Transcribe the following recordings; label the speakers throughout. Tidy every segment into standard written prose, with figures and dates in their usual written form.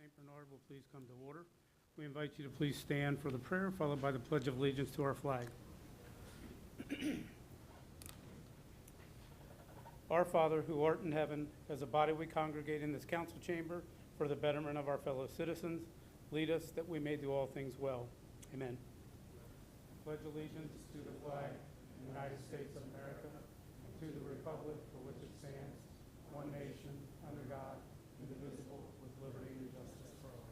Speaker 1: St. Bernard will please come to order. We invite you to please stand for the prayer, followed by the Pledge of Allegiance to our flag. Our Father, who art in heaven, as a body we congregate in this council chamber for the betterment of our fellow citizens, lead us that we may do all things well. Amen. Pledge allegiance to the flag of the United States of America and to the republic for which it stands, one nation, under God, indivisible, with liberty and justice for all.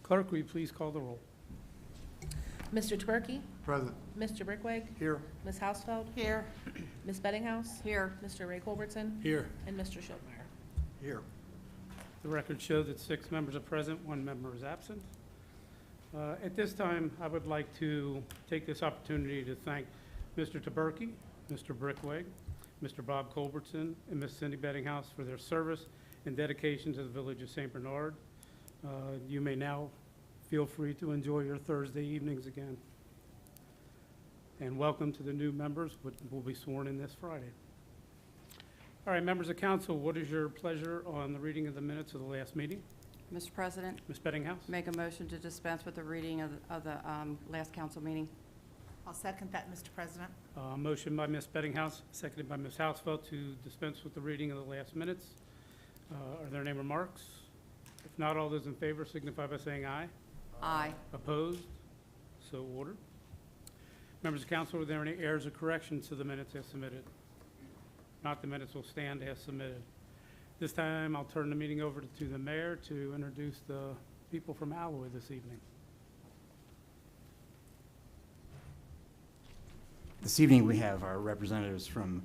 Speaker 1: Clerk, will you please call the roll?
Speaker 2: Mr. Twerky?
Speaker 3: Present.
Speaker 2: Mr. Brickwig?
Speaker 3: Here.
Speaker 2: Ms. Hausfeld?
Speaker 4: Here.
Speaker 2: Ms. Bettinghouse?
Speaker 4: Here.
Speaker 2: Mr. Ray Culbertson?
Speaker 3: Here.
Speaker 2: And Mr. Schultmeyer.
Speaker 3: Here.
Speaker 1: The record shows that 6 members are present, 1 member is absent. At this time, I would like to take this opportunity to thank Mr. Taberky, Mr. Brickwig, Mr. Bob Culbertson, and Ms. Cindy Bettinghouse for their service and dedication to the village of St. Bernard. You may now feel free to enjoy your Thursday evenings again. And welcome to the new members, which will be sworn in this Friday. All right, members of council, what is your pleasure on the reading of the minutes of the last meeting?
Speaker 4: Mr. President,
Speaker 1: Ms. Bettinghouse?
Speaker 4: make a motion to dispense with the reading of the last council meeting.
Speaker 5: I'll second that, Mr. President.
Speaker 1: Motion by Ms. Bettinghouse, seconded by Ms. Hausfeld to dispense with the reading of the last minutes. Are there any remarks? If not, all those in favor signify by saying aye.
Speaker 4: Aye.
Speaker 1: Opposed? So ordered. Members of council, are there any errors or corrections to the minutes as submitted? Not, the minutes will stand as submitted. This time, I'll turn the meeting over to the mayor to introduce the people from Alloy this evening.
Speaker 6: This evening, we have our representatives from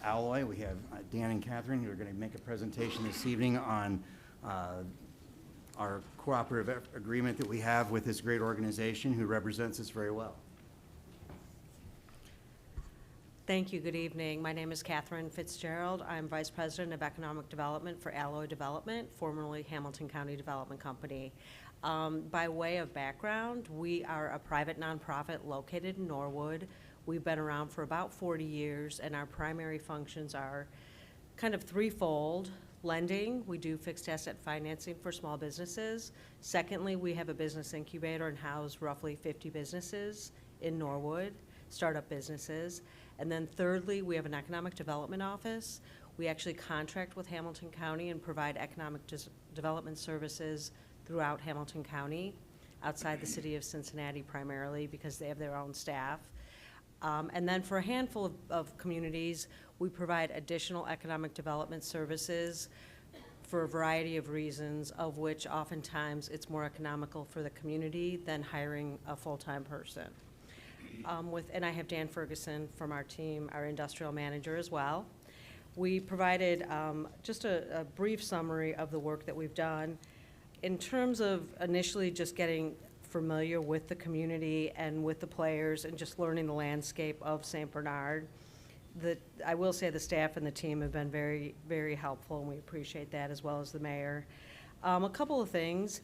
Speaker 6: Alloy. We have Dan and Catherine, who are going to make a presentation this evening on our cooperative agreement that we have with this great organization who represents us very well.
Speaker 7: Thank you. Good evening. My name is Catherine Fitzgerald. I'm Vice President of Economic Development for Alloy Development, formerly Hamilton County Development Company. By way of background, we are a private nonprofit located in Norwood. We've been around for about 40 years, and our primary functions are kind of threefold. Lending, we do fixed asset financing for small businesses. Secondly, we have a business incubator and house roughly 50 businesses in Norwood, startup businesses. And then thirdly, we have an economic development office. We actually contract with Hamilton County and provide economic development services throughout Hamilton County, outside the city of Cincinnati primarily because they have their own staff. And then for a handful of communities, we provide additional economic development services for a variety of reasons, of which oftentimes it's more economical for the community than hiring a full-time person. And I have Dan Ferguson from our team, our industrial manager as well. We provided just a brief summary of the work that we've done. In terms of initially just getting familiar with the community and with the players and just learning the landscape of St. Bernard, I will say the staff and the team have been very, very helpful, and we appreciate that, as well as the mayor. A couple of things.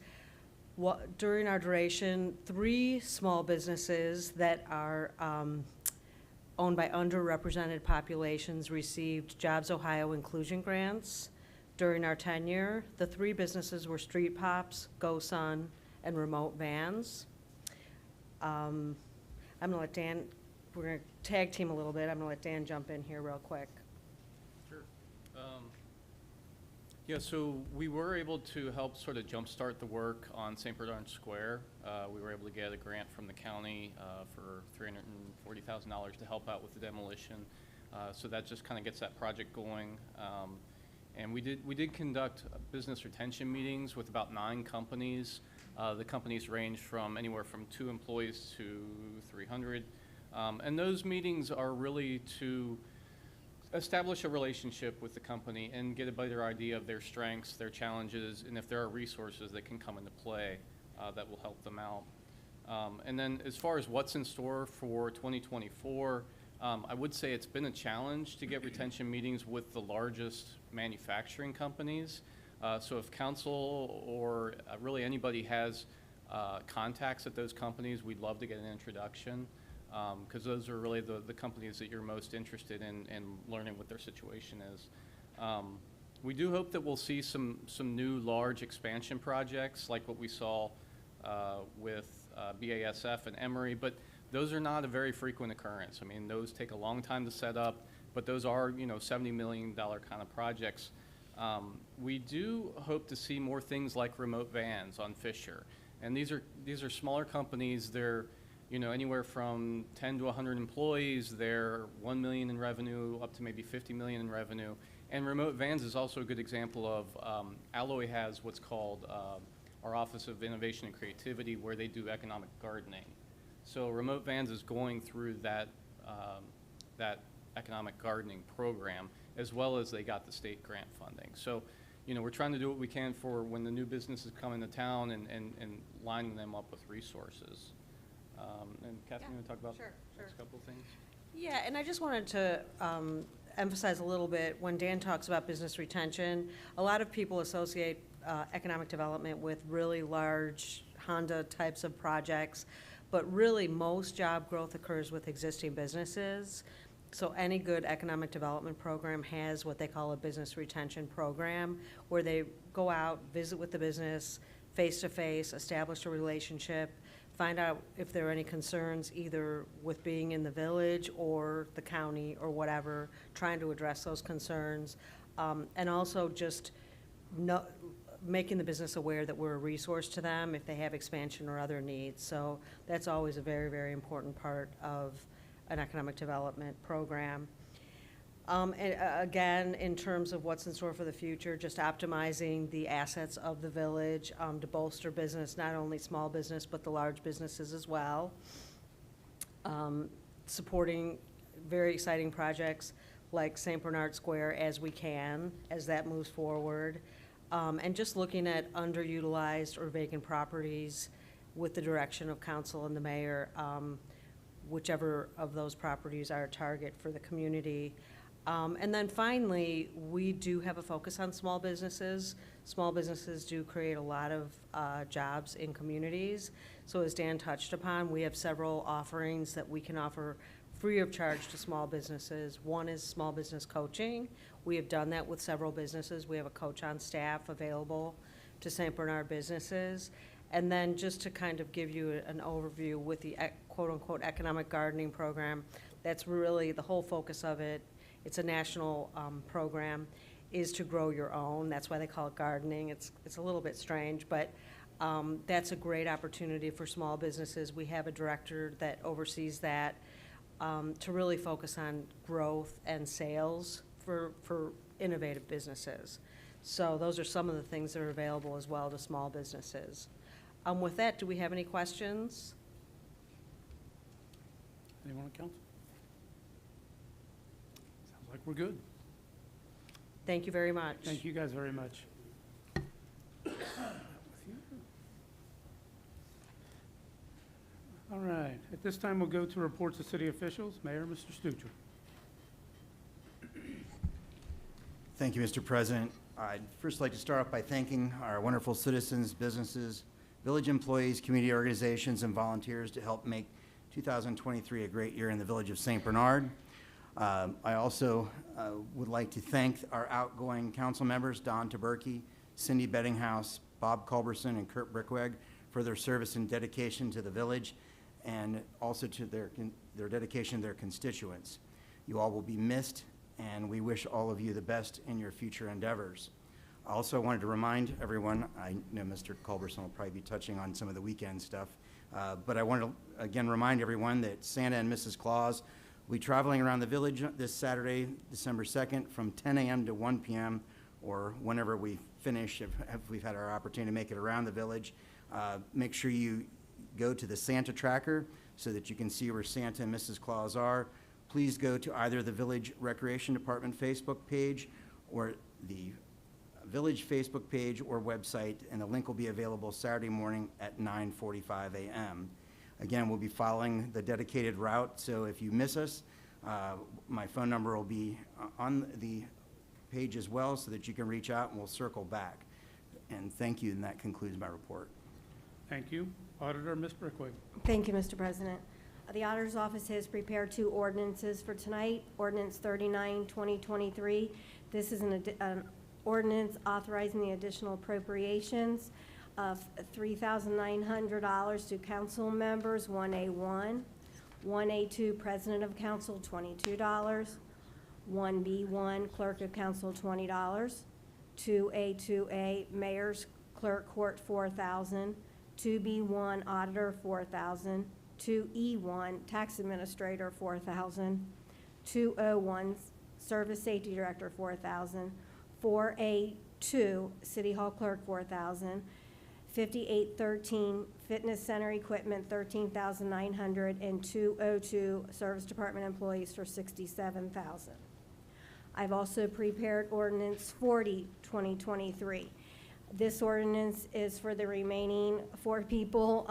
Speaker 7: During our duration, 3 small businesses that are owned by underrepresented populations received Jobs Ohio inclusion grants during our tenure. The 3 businesses were Street Pops, Go Sun, and Remote Vans. I'm going to let Dan, we're going to tag team a little bit. I'm going to let Dan jump in here real quick.
Speaker 8: Sure. Yeah, so we were able to help sort of jumpstart the work on St. Bernard Square. We were able to get a grant from the county for $340,000 to help out with the demolition. So that just kind of gets that project going. And we did conduct business retention meetings with about 9 companies. The companies range from anywhere from 2 employees to 300. And those meetings are really to establish a relationship with the company and get a better idea of their strengths, their challenges, and if there are resources that can come into play that will help them out. And then as far as what's in store for 2024, I would say it's been a challenge to get retention meetings with the largest manufacturing companies. So if council or really anybody has contacts at those companies, we'd love to get an introduction. Because those are really the companies that you're most interested in learning what their situation is. We do hope that we'll see some new large expansion projects like what we saw with BASF and Emory, but those are not a very frequent occurrence. I mean, those take a long time to set up, but those are, $70 million kind of projects. We do hope to see more things like remote vans on Fisher. And these are smaller companies. They're, anywhere from 10 to 100 employees. They're 1 million in revenue up to maybe 50 million in revenue. And remote vans is also a good example of, Alloy has what's called our Office of Innovation and Creativity, where they do economic gardening. So remote vans is going through that economic gardening program, as well as they got the state grant funding. So, we're trying to do what we can for when the new businesses come into town and lining them up with resources. And Catherine, you want to talk about the next couple of things?
Speaker 7: Yeah, and I just wanted to emphasize a little bit, when Dan talks about business retention, a lot of people associate economic development with really large Honda types of projects, but really most job growth occurs with existing businesses. So any good economic development program has what they call a business retention program, where they go out, visit with the business, face-to-face, establish a relationship, find out if there are any concerns either with being in the village or the county or whatever, trying to address those concerns, and also just making the business aware that we're a resource to them if they have expansion or other needs. So that's always a very, very important part of an economic development program. And again, in terms of what's in store for the future, just optimizing the assets of the village to bolster business, not only small business, but the large businesses as well. Supporting very exciting projects like St. Bernard Square as we can, as that moves forward. And just looking at underutilized or vacant properties with the direction of council and the mayor, whichever of those properties are a target for the community. And then finally, we do have a focus on small businesses. Small businesses do create a lot of jobs in communities. So as Dan touched upon, we have several offerings that we can offer free of charge to small businesses. One is small business coaching. We have done that with several businesses. We have a coach on staff available to St. Bernard businesses. And then just to kind of give you an overview with the quote-unquote economic gardening program, that's really the whole focus of it. It's a national program, is to grow your own. That's why they call it gardening. It's a little bit strange, but that's a great opportunity for small businesses. We have a director that oversees that to really focus on growth and sales for innovative businesses. So those are some of the things that are available as well to small businesses. With that, do we have any questions?
Speaker 1: Anyone on council? Sounds like we're good.
Speaker 7: Thank you very much.
Speaker 1: Thank you guys very much. All right, at this time, we'll go to reports of city officials. Mayor, Mr. Stucher.
Speaker 6: Thank you, Mr. President. I'd first like to start off by thanking our wonderful citizens, businesses, village employees, community organizations, and volunteers to help make 2023 a great year in the village of St. Bernard. I also would like to thank our outgoing council members, Don Taberky, Cindy Beddinghouse, Bob Culberson, and Kurt Brickweg, for their service and dedication to the village, and also to their dedication to their constituents. You all will be missed, and we wish all of you the best in your future endeavors. I also wanted to remind everyone, I know Mr. Culberson will probably be touching on some of the weekend stuff, but I want to again remind everyone that Santa and Mrs. Claus will be traveling around the village this Saturday, December 2nd, from 10 a.m. to 1 p.m., or whenever we finish, if we've had our opportunity to make it around the village. Make sure you go to the Santa tracker so that you can see where Santa and Mrs. Claus are. Please go to either the Village Recreation Department Facebook page or the Village Facebook page or website, and the link will be available Saturday morning at 9:45 a.m. Again, we'll be following the dedicated route, so if you miss us, my phone number will be on the page as well so that you can reach out and we'll circle back. And thank you, and that concludes my report.
Speaker 1: Thank you. Auditor, Ms. Brickwig.
Speaker 3: Thank you, Mr. President. The Auditor's Office has prepared 2 ordinances for tonight. Ordinance 39, 2023. This is an Ordinance authorizing the additional appropriations of $3,900 to council members, 1A1, 1A2, President of Council, $22, 1B1, Clerk of Council, $20, 2A2A, Mayor's Clerk Court, $4,000, 2B1, Auditor, $4,000, 2E1, Tax Administrator, $4,000, 201, Service Safety Director, $4,000, 4A2, City Hall Clerk, $4,000, 5813, Fitness Center Equipment, $13,900, and 202, Service Department Employees for $67,000. I've also prepared ordinance 40, 2023. This ordinance is for the remaining 4 people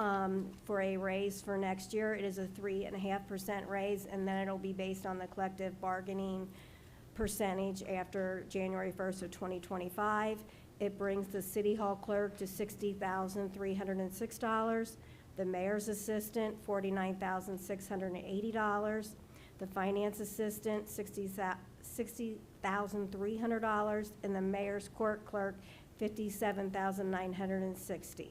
Speaker 3: for a raise for next year. It is a 3.5% raise, and then it'll be based on the collective bargaining percentage after January 1st of 2025. It brings the City Hall clerk to $60,306, the mayor's assistant, $49,680, the finance assistant, $60,300, and the mayor's court clerk, $57,960.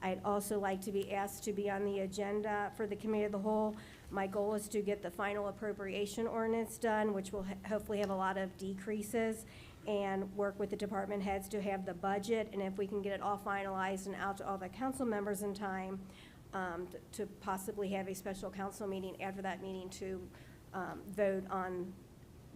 Speaker 3: I'd also like to be asked to be on the agenda for the committee of the whole. My goal is to get the final appropriation ordinance done, which will hopefully have a lot of decreases, and work with the department heads to have the budget, and if we can get it all finalized and out to all the council members in time, to possibly have a special council meeting after that meeting to vote on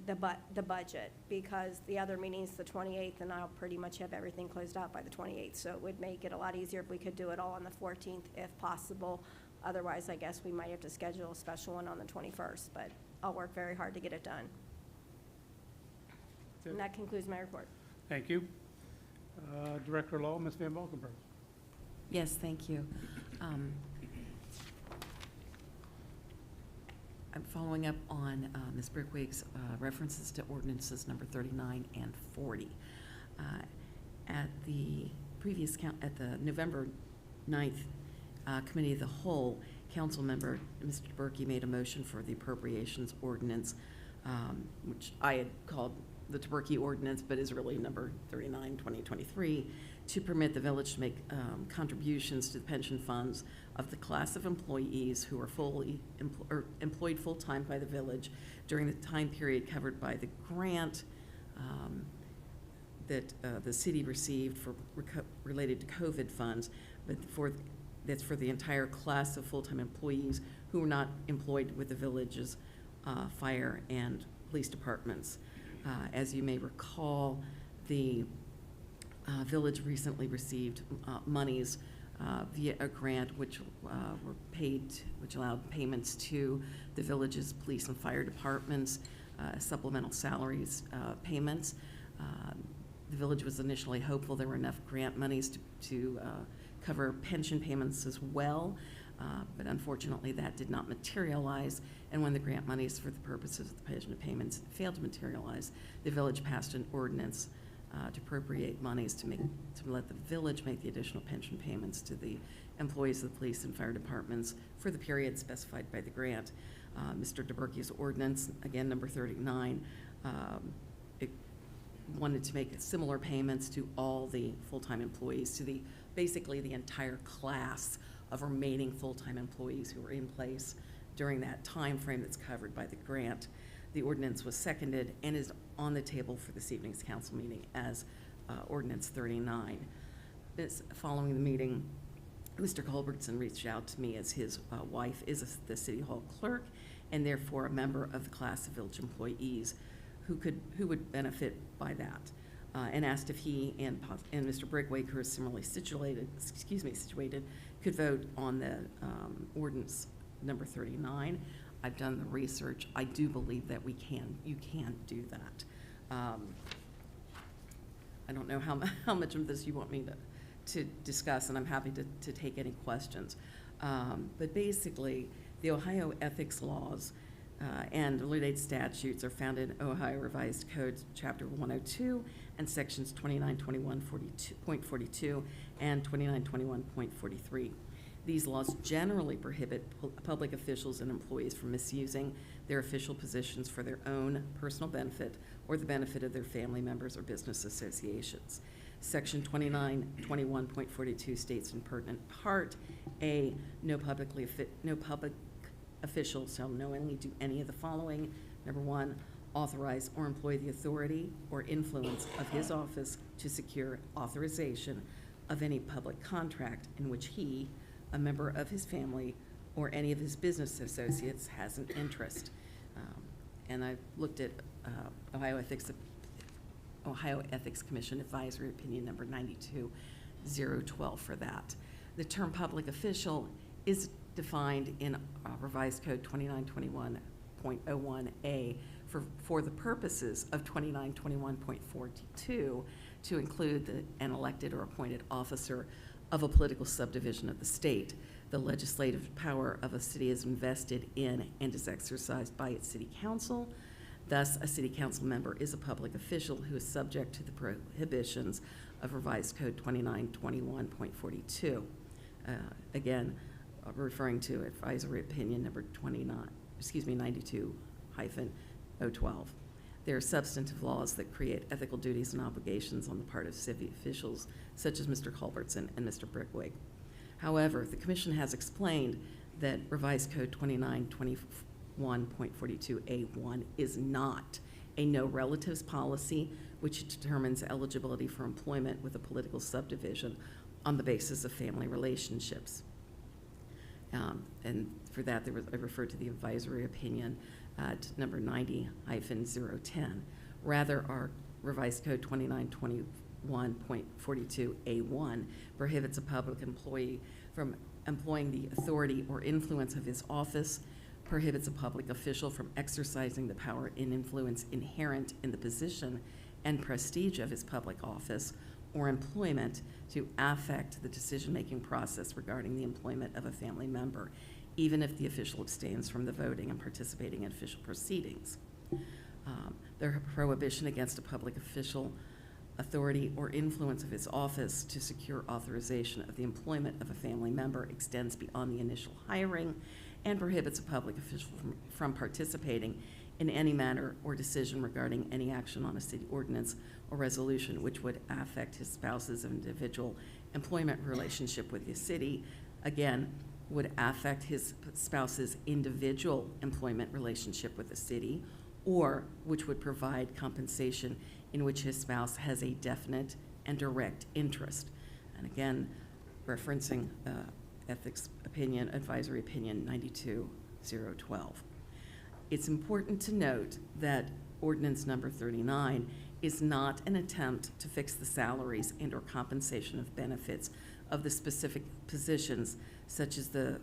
Speaker 3: the budget, because the other meeting's the 28th, and I'll pretty much have everything closed out by the 28th, so it would make it a lot easier if we could do it all on the 14th if possible. Otherwise, I guess we might have to schedule a special one on the 21st, but I'll work very hard to get it done.
Speaker 1: That's it.
Speaker 3: And that concludes my report.
Speaker 1: Thank you. Director Law, Ms. Van Valkenburg.
Speaker 9: Yes, thank you. I'm following up on Ms. Brickwig's references to ordinances number 39 and 40. At the previous at the November 9th Committee of the Whole, Council Member Mr. Berkey made a motion for the appropriations ordinance, which I had called the Taberkey ordinance, but is really number 39, 2023, to permit the village to make contributions to the pension funds of the class of employees who are fully employed full-time by the village during the time period covered by the grant that the city received for related to COVID funds, but that's for the entire class of full-time employees who are not employed with the village's fire and police departments. As you may recall, the village recently received monies via a grant which were paid, which allowed payments to the village's police and fire departments, supplemental salaries payments. The village was initially hopeful there were enough grant monies to cover pension payments as well, but unfortunately that did not materialize, and when the grant monies for the purposes of the pension payments failed to materialize, the village passed an ordinance to appropriate monies to let the village make the additional pension payments to the employees of the police and fire departments for the period specified by the grant. Mr. Taberkey's ordinance, again number 39, it wanted to make similar payments to all the full-time employees, to basically the entire class of remaining full-time employees who were in place during that time frame that's covered by the grant. The ordinance was seconded and is on the table for this evening's council meeting as ordinance 39. Following the meeting, Mr. Culbertson reached out to me, as his wife is the City Hall clerk and therefore a member of the class of village employees who would benefit by that, and asked if he and Mr. Brickwig, who are similarly situated, could vote on the ordinance number 39. I've done the research. I do believe that you can do that. I don't know how much of this you want me to discuss, and I'm happy to take any questions. But basically, the Ohio ethics laws and related statutes are found in Ohio Revised Code, Chapter 102, and Sections 2921.42 and 2921.43. These laws generally prohibit public officials and employees from misusing their official positions for their own personal benefit or the benefit of their family members or business associations. Section 2921.42 states in pertinent part, A, no public official shall knowingly do any of the following. Number one, authorize or employ the authority or influence of his office to secure authorization of any public contract in which he, a member of his family, or any of his business associates has an interest. And I looked at Ohio Ethics Commission Advisory Opinion number 92012 for that. The term public official is defined in Revised Code 2921.01A for the purposes of 2921.42 to include an elected or appointed officer of a political subdivision of the state. The legislative power of a city is invested in and is exercised by its city council. Thus, a city council member is a public official who is subject to the prohibitions of Revised Code 2921.42. Again, referring to advisory opinion number 92-012. There are substantive laws that create ethical duties and obligations on the part of city officials, such as Mr. Culbertson and Mr. Brickwig. However, the Commission has explained that Revised Code 2921.42A1 is not a no relatives policy which determines eligibility for employment with a political subdivision on the basis of family relationships. And for that, I referred to the advisory opinion at number 90-010. Rather, our Revised Code 2921.42A1 prohibits a public employee from employing the authority or influence of his office, prohibits a public official from exercising the power and influence inherent in the position and prestige of his public office or employment to affect the decision-making process regarding the employment of a family member, even if the official abstains from the voting and participating in official proceedings. The prohibition against a public official authority or influence of his office to secure authorization of the employment of a family member extends beyond the initial hiring and prohibits a public official from participating in any manner or decision regarding any action on a city ordinance or resolution which would affect his spouse's individual employment relationship with the city, again, would affect his spouse's individual employment relationship with the city, or which would provide compensation in which his spouse has a definite and direct interest. And again, referencing ethics opinion, advisory opinion 92012. It's important to note that ordinance number 39 is not an attempt to fix the salaries and or compensation of benefits of the specific positions such as the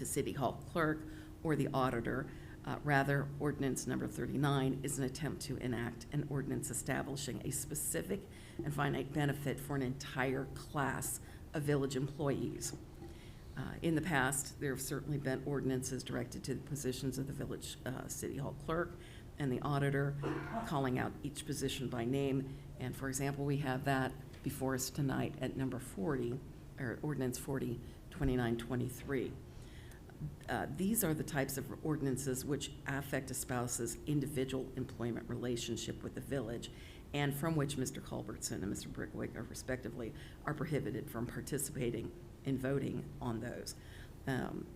Speaker 9: city hall clerk or the auditor. Rather, ordinance number 39 is an attempt to enact an ordinance establishing a specific and finite benefit for an entire class of village employees. In the past, there have certainly been ordinances directed to the positions of the village city hall clerk and the auditor, calling out each position by name. And for example, we have that before us tonight at number 40, or ordinance 40-2923. These are the types of ordinances which affect a spouse's individual employment relationship with the village, and from which Mr. Culbertson and Mr. Brickwig, respectively, are prohibited from participating in voting on those. And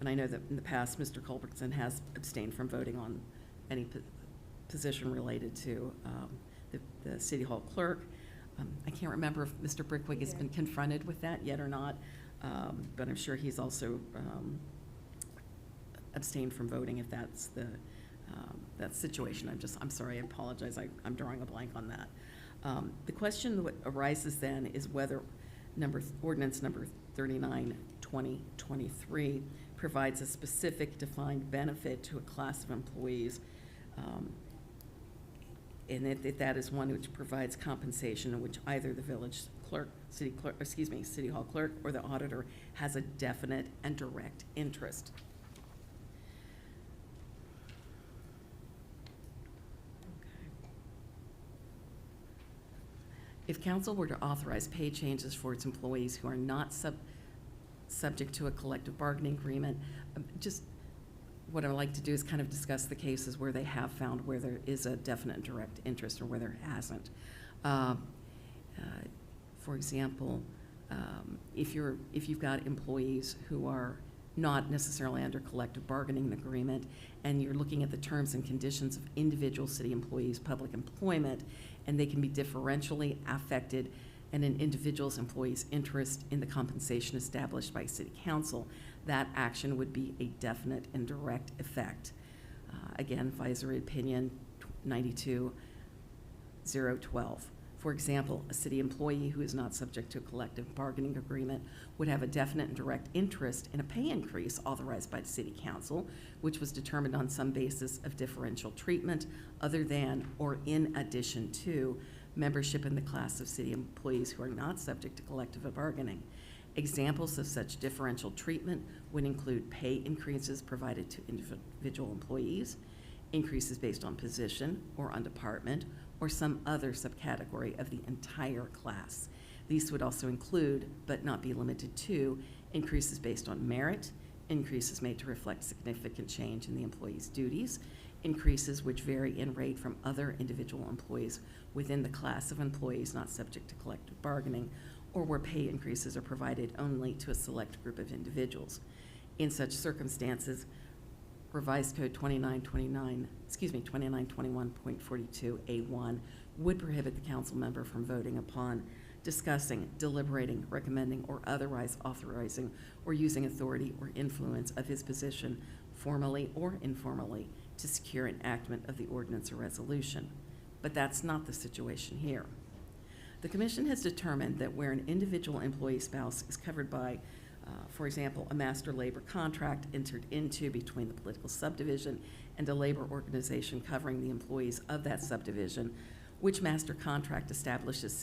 Speaker 9: I know that in the past, Mr. Culbertson has abstained from voting on any position related to the city hall clerk. I can't remember if Mr. Brickwig has been confronted with that yet or not, but I'm sure he's also abstained from voting if that's the that situation. I'm sorry, I apologize, I'm drawing a blank on that. The question that arises then is whether ordinance number 39-2023 provides a specific defined benefit to a class of employees, and if that is one which provides compensation in which either the village clerk, city hall clerk, or the auditor has a definite and direct interest. If council were to authorize pay changes for its employees who are not subject to a collective bargaining agreement, just what I like to do is kind of discuss the cases where they have found where there is a definite and direct interest or where there hasn't. For example, if you've got employees who are not necessarily under collective bargaining agreement, and you're looking at the terms and conditions of individual city employees' public employment, and they can be differentially affected and an individual's employee's interest in the compensation established by city council, that action would be a definite and direct effect. Again, advisory opinion 92-012. For example, a city employee who is not subject to a collective bargaining agreement would have a definite and direct interest in a pay increase authorized by the city council, which was determined on some basis of differential treatment other than or in addition to membership in the class of city employees who are not subject to collective bargaining. Examples of such differential treatment would include pay increases provided to individual employees, increases based on position or on department, or some other subcategory of the entire class. These would also include, but not be limited to, increases based on merit, increases made to reflect significant change in the employee's duties, increases which vary in rate from other individual employees within the class of employees not subject to collective bargaining, or where pay increases are provided only to a select group of individuals. In such circumstances, Revised Code 2921.42A1 would prohibit the council member from voting upon, discussing, deliberating, recommending, or otherwise authorizing or using authority or influence of his position, formally or informally, to secure enactment of the ordinance or resolution. But that's not the situation here. The Commission has determined that where an individual employee spouse is covered by for example, a master labor contract entered into between the political subdivision and a labor organization covering the employees of that subdivision, which master contract establishes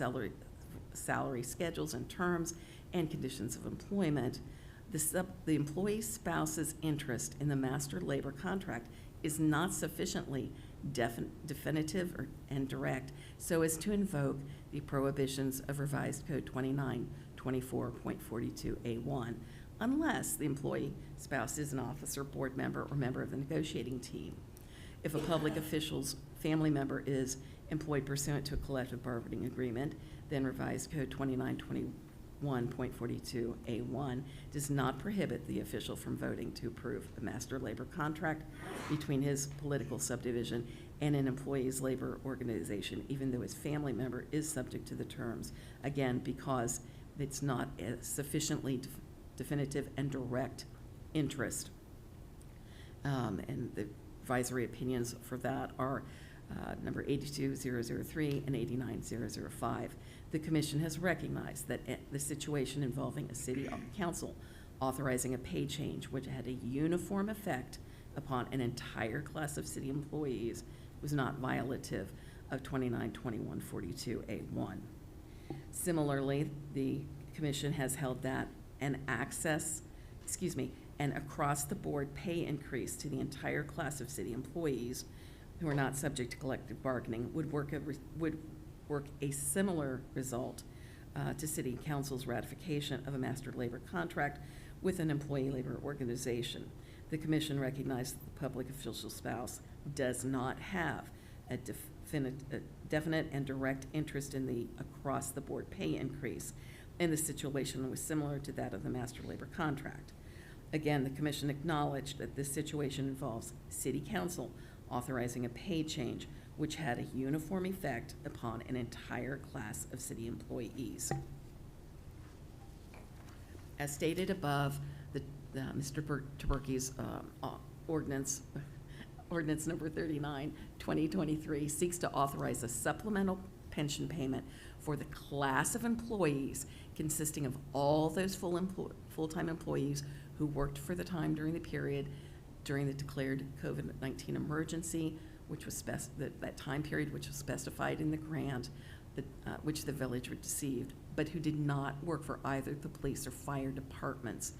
Speaker 9: salary schedules and terms and conditions of employment. The employee spouse's interest in the master labor contract is not sufficiently definitive and direct so as to invoke the prohibitions of Revised Code 2924.42A1, unless the employee spouse is an officer, board member, or member of the negotiating team. If a public official's family member is employed pursuant to a collective bargaining agreement, then Revised Code 2921.42A1 does not prohibit the official from voting to approve a master labor contract between his political subdivision and an employee's labor organization, even though his family member is subject to the terms, again, because it's not a sufficiently definitive and direct interest. And the advisory opinions for that are number 82003 and 89005. The Commission has recognized that the situation involving a city council authorizing a pay change which had a uniform effect upon an entire class of city employees was not violative of 2921.42A1. Similarly, the Commission has held that an across-the-board pay increase to the entire class of city employees who are not subject to collective bargaining would work a similar result to City Council's ratification of a master labor contract with an employee labor organization. The Commission recognized that the public official spouse does not have a definite and direct interest in the across-the-board pay increase, and the situation was similar to that of the master labor contract. Again, the Commission acknowledged that this situation involves City Council authorizing a pay change which had a uniform effect upon an entire class of city employees. As stated above, Mr. Taberki's ordinance number 39, 2023, seeks to authorize a supplemental pension payment for the class of employees consisting of all those full-time employees who worked for the time during the period during the declared COVID-19 emergency, which was that time period which was specified in the grant which the village received, but who did not work for either the police or fire departments.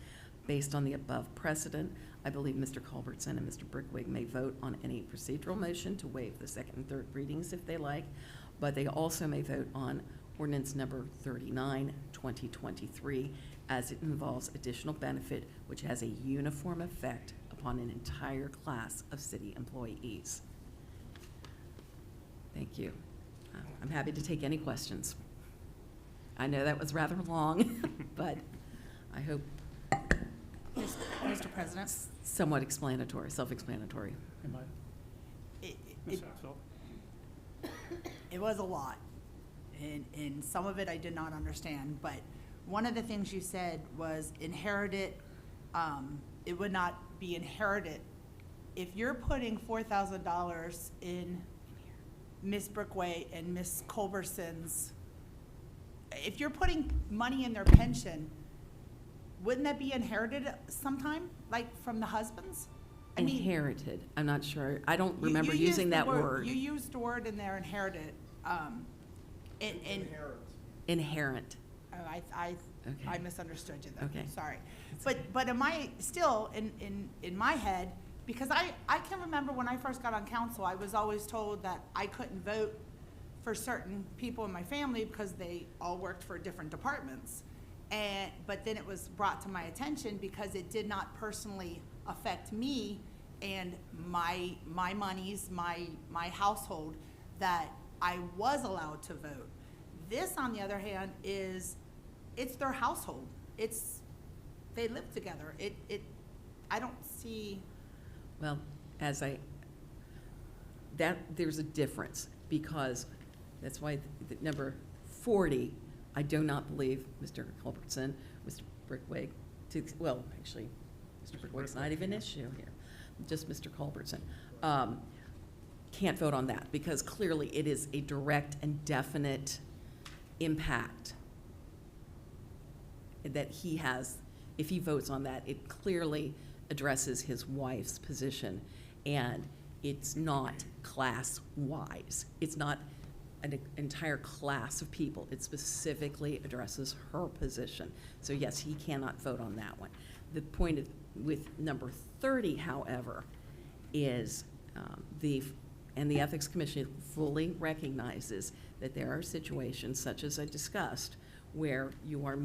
Speaker 9: Based on the above precedent, I believe Mr. Culbertson and Mr. Brickwig may vote on any procedural motion to waive the second and third readings if they like, but they also may vote on ordinance number 39, 2023, as it involves additional benefit which has a uniform effect upon an entire class of city employees. Thank you. I'm happy to take any questions. I know that was rather long, but I hope
Speaker 5: Mr. President,
Speaker 9: somewhat explanatory, self-explanatory.
Speaker 1: Anybody?
Speaker 5: it,
Speaker 1: Ms.
Speaker 5: it,
Speaker 1: Haxel?
Speaker 5: it was a lot, and some of it I did not understand, but one of the things you said was inherited, it would not be inherited. If you're putting $4,000 in Ms. Brickway and Ms. Culberson's, if you're putting money in their pension, wouldn't that be inherited sometime, like from the husbands? I mean,
Speaker 9: Inherited, I'm not sure, I don't
Speaker 5: you-
Speaker 9: remember
Speaker 5: you used
Speaker 9: using
Speaker 5: the
Speaker 9: that word.
Speaker 5: You used the word in there, inherited, and,
Speaker 9: Inherent,
Speaker 5: oh, I
Speaker 9: Okay.
Speaker 5: misunderstood you then.
Speaker 9: Okay.
Speaker 5: Sorry. But am I still in my head, because I can remember when I first got on council, I was always told that I couldn't vote for certain people in my family because they all worked for different departments. But then it was brought to my attention because it did not personally affect me and my monies, my household, that I was allowed to vote. This, on the other hand, it's their household. They live together. I don't see.
Speaker 9: well, there's a difference, because that's why the number 40, I do not believe Mr. Culbertson, Mr. Brickway, well, actually, Mr. Brickway's not even an issue here, just Mr. Culbertson, can't vote on that, because clearly it is a direct and definite impact that he has. If he votes on that, it clearly addresses his wife's position, and it's not class-wise. It's not an entire class of people. It specifically addresses her position. So yes, he cannot vote on that one. The point with number 30, however, is the Ethics Commission fully recognizes that there are situations, such as I discussed, where you are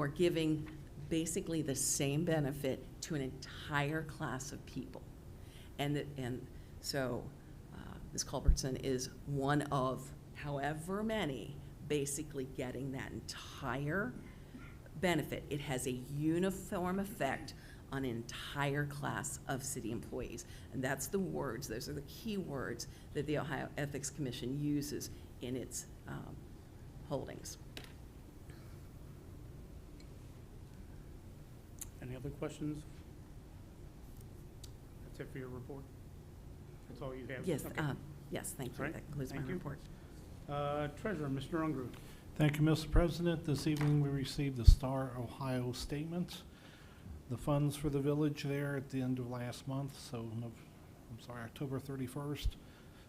Speaker 9: giving basically the same benefit to an entire class of people. And so Ms. Culbertson is one of however many basically getting that entire benefit. It has a uniform effect on an entire class of city employees. And that's the words, those are the key words that the Ohio Ethics Commission uses in its holdings.
Speaker 1: Any other questions? That's it for your report? That's all you have?
Speaker 9: Yes,
Speaker 1: Okay.
Speaker 9: yes, thank
Speaker 1: All
Speaker 9: you.
Speaker 1: right,
Speaker 9: That concludes my
Speaker 1: thank you.
Speaker 9: report.
Speaker 1: Treasurer, Mr. Ungar.
Speaker 10: Thank you, Mr. President. This evening, we received the Star Ohio statement. The funds for the village there at the end of last month, so October 31st,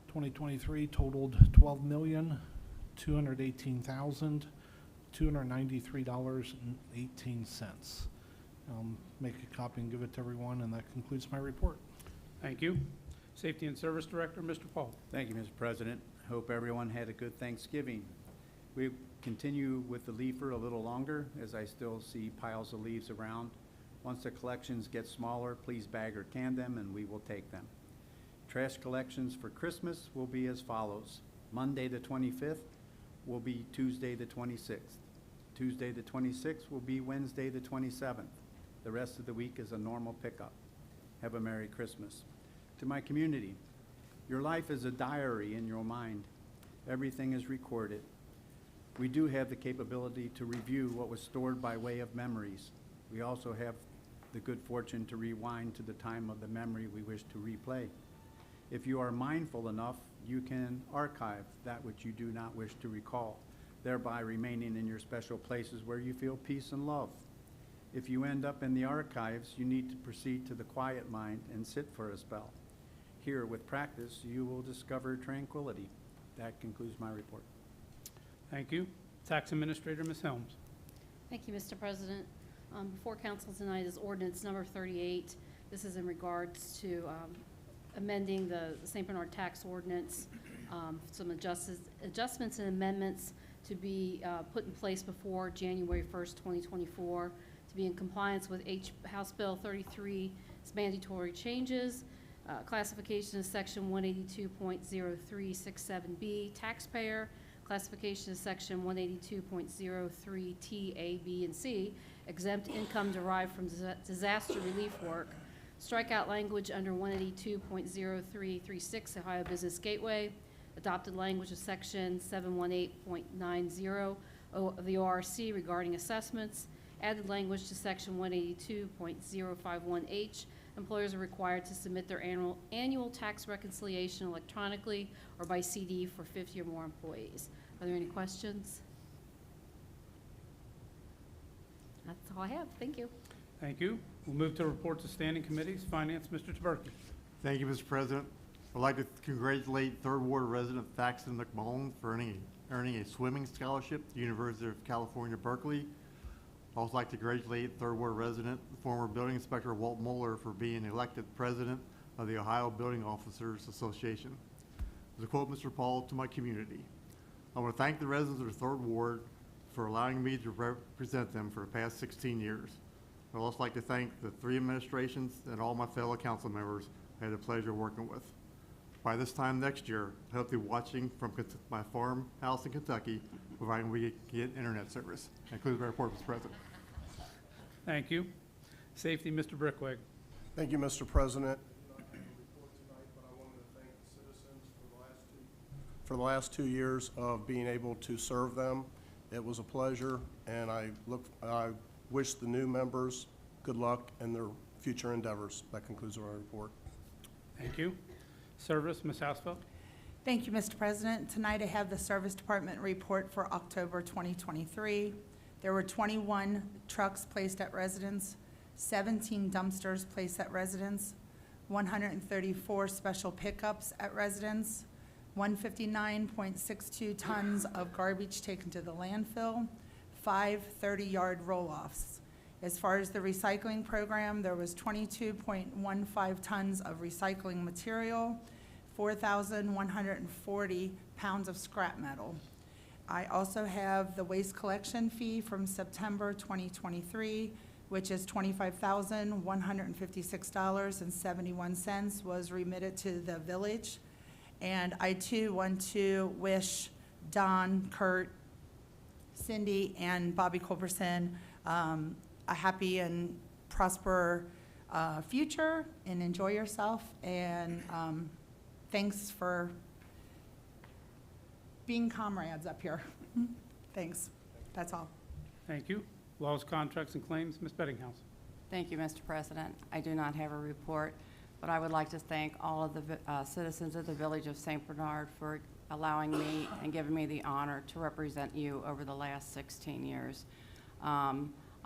Speaker 10: 2023, totaled $12,218,293.18. Make a copy and give it to everyone, and that concludes my report.
Speaker 1: Thank you. Safety and Service Director, Mr. Paul.
Speaker 11: Thank you, Mr. President. Hope everyone had a good Thanksgiving. We continue with the leafer a little longer, as I still see piles of leaves around. Once the collections get smaller, please bag or can them, and we will take them. Trash collections for Christmas will be as follows. Monday the 25th will be Tuesday the 26th. Tuesday the 26th will be Wednesday the 27th. The rest of the week is a normal pickup. Have a Merry Christmas. To my community, your life is a diary in your mind. Everything is recorded. We do have the capability to review what was stored by way of memories. We also have the good fortune to rewind to the time of the memory we wish to replay. If you are mindful enough, you can archive that which you do not wish to recall, thereby remaining in your special places where you feel peace and love. If you end up in the archives, you need to proceed to the quiet mind and sit for a spell. Here, with practice, you will discover tranquility. That concludes my report.
Speaker 1: Thank you. Tax Administrator, Ms. Helms.
Speaker 12: Thank you, Mr. President. Before council tonight is ordinance number 38. This is in regards to amending the St. Bernard tax ordinance, some adjustments and amendments to be put in place before January 1st, 2024, to be in compliance with House Bill 33's mandatory changes, classification of Section 182.0367B, taxpayer, classification of Section 182.03T, A, B, and C, exempt income derived from disaster relief work, strikeout language under 182.0336 Ohio Business Gateway, adopted language of Section 718.90 of the ORC regarding assessments, added language to Section 182.051H. Employers are required to submit their annual tax reconciliation electronically or by CD for 50 or more employees. Are there any questions? That's all I have. Thank you.
Speaker 1: Thank you. We'll move to reports of standing committees. Finance, Mr. Taberky.
Speaker 13: Thank you, Mr. President. I'd like to congratulate Third Ward resident Thaxton McMullen for earning a swimming scholarship at the University of California, Berkeley. I'd also like to congratulate Third Ward resident, former building inspector Walt Moeller, for being elected president of the Ohio Building Officers Association. To quote Mr. Paul, to my community, I want to thank the residents of the Third Ward for allowing me to represent them for the past 16 years. I'd also like to thank the 3 administrations and all my fellow council members I had the pleasure of working with. By this time next year, I hope to be watching from my farmhouse in Kentucky, providing we get internet service. That concludes my report, Mr. President.
Speaker 1: Thank you. Safety, Mr. Brickwig.
Speaker 14: Thank you, Mr. President. I don't have a report tonight, but I wanted to thank the citizens for the last 2 years of being able to serve them. It was a pleasure, and I wish the new members good luck in their future endeavors. That concludes my report.
Speaker 1: Thank you. Service, Ms. Hausfeld.
Speaker 5: Thank you, Mr. President. Tonight I have the Service Department report for October 2023. There were 21 trucks placed at residence, 17 dumpsters placed at residence, 134 special pickups at residence, 159.62 tons of garbage taken to the landfill, 5 30-yard roll-offs. As far as the recycling program, there was 22.15 tons of recycling material, 4,140 pounds of scrap metal. I also have the waste collection fee from September 2023, which is $25,156.71 was remitted to the village. And I too want to wish Don, Kurt, Cindy, and Bobby Culberson a happy and prosper future, and enjoy yourself. And thanks for being comrades up here. Thanks. That's all.
Speaker 1: Thank you. Laws, contracts, and claims, Ms. Bettinghouse.
Speaker 4: Thank you, Mr. President. I do not have a report, but I would like to thank all of the citizens of the Village of St. Bernard for allowing me and giving me the honor to represent you over the last 16 years.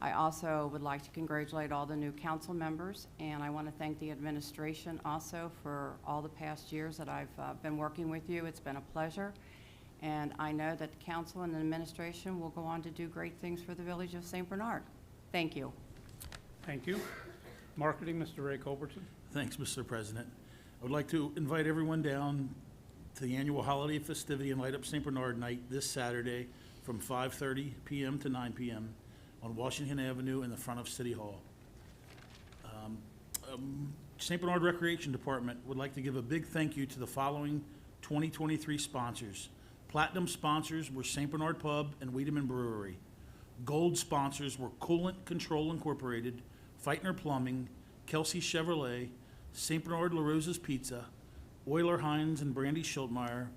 Speaker 4: I also would like to congratulate all the new council members, and I want to thank the administration also for all the past years that I've been working with you. It's been a pleasure, and I know that the council and the administration will go on to do great things for the Village of St. Bernard. Thank you.
Speaker 1: Thank you. Marketing, Mr. Ray Culbertson.
Speaker 15: Thanks, Mr. President. I would like to invite everyone down to the annual holiday festivity and Light Up St. Bernard Night this Saturday from 5:30 p.m. to 9 p.m. on Washington Avenue in the front of City Hall. St. Bernard Recreation Department would like to give a big thank you to the following 2023 sponsors. Platinum sponsors were St. Bernard Pub and Wiedemann Brewery. Gold sponsors were Coolant Control Incorporated, Feitner Plumbing, Kelsey Chevrolet, St. Bernard La Rosa's Pizza, Euler Hines and Brandy Schultmeyer,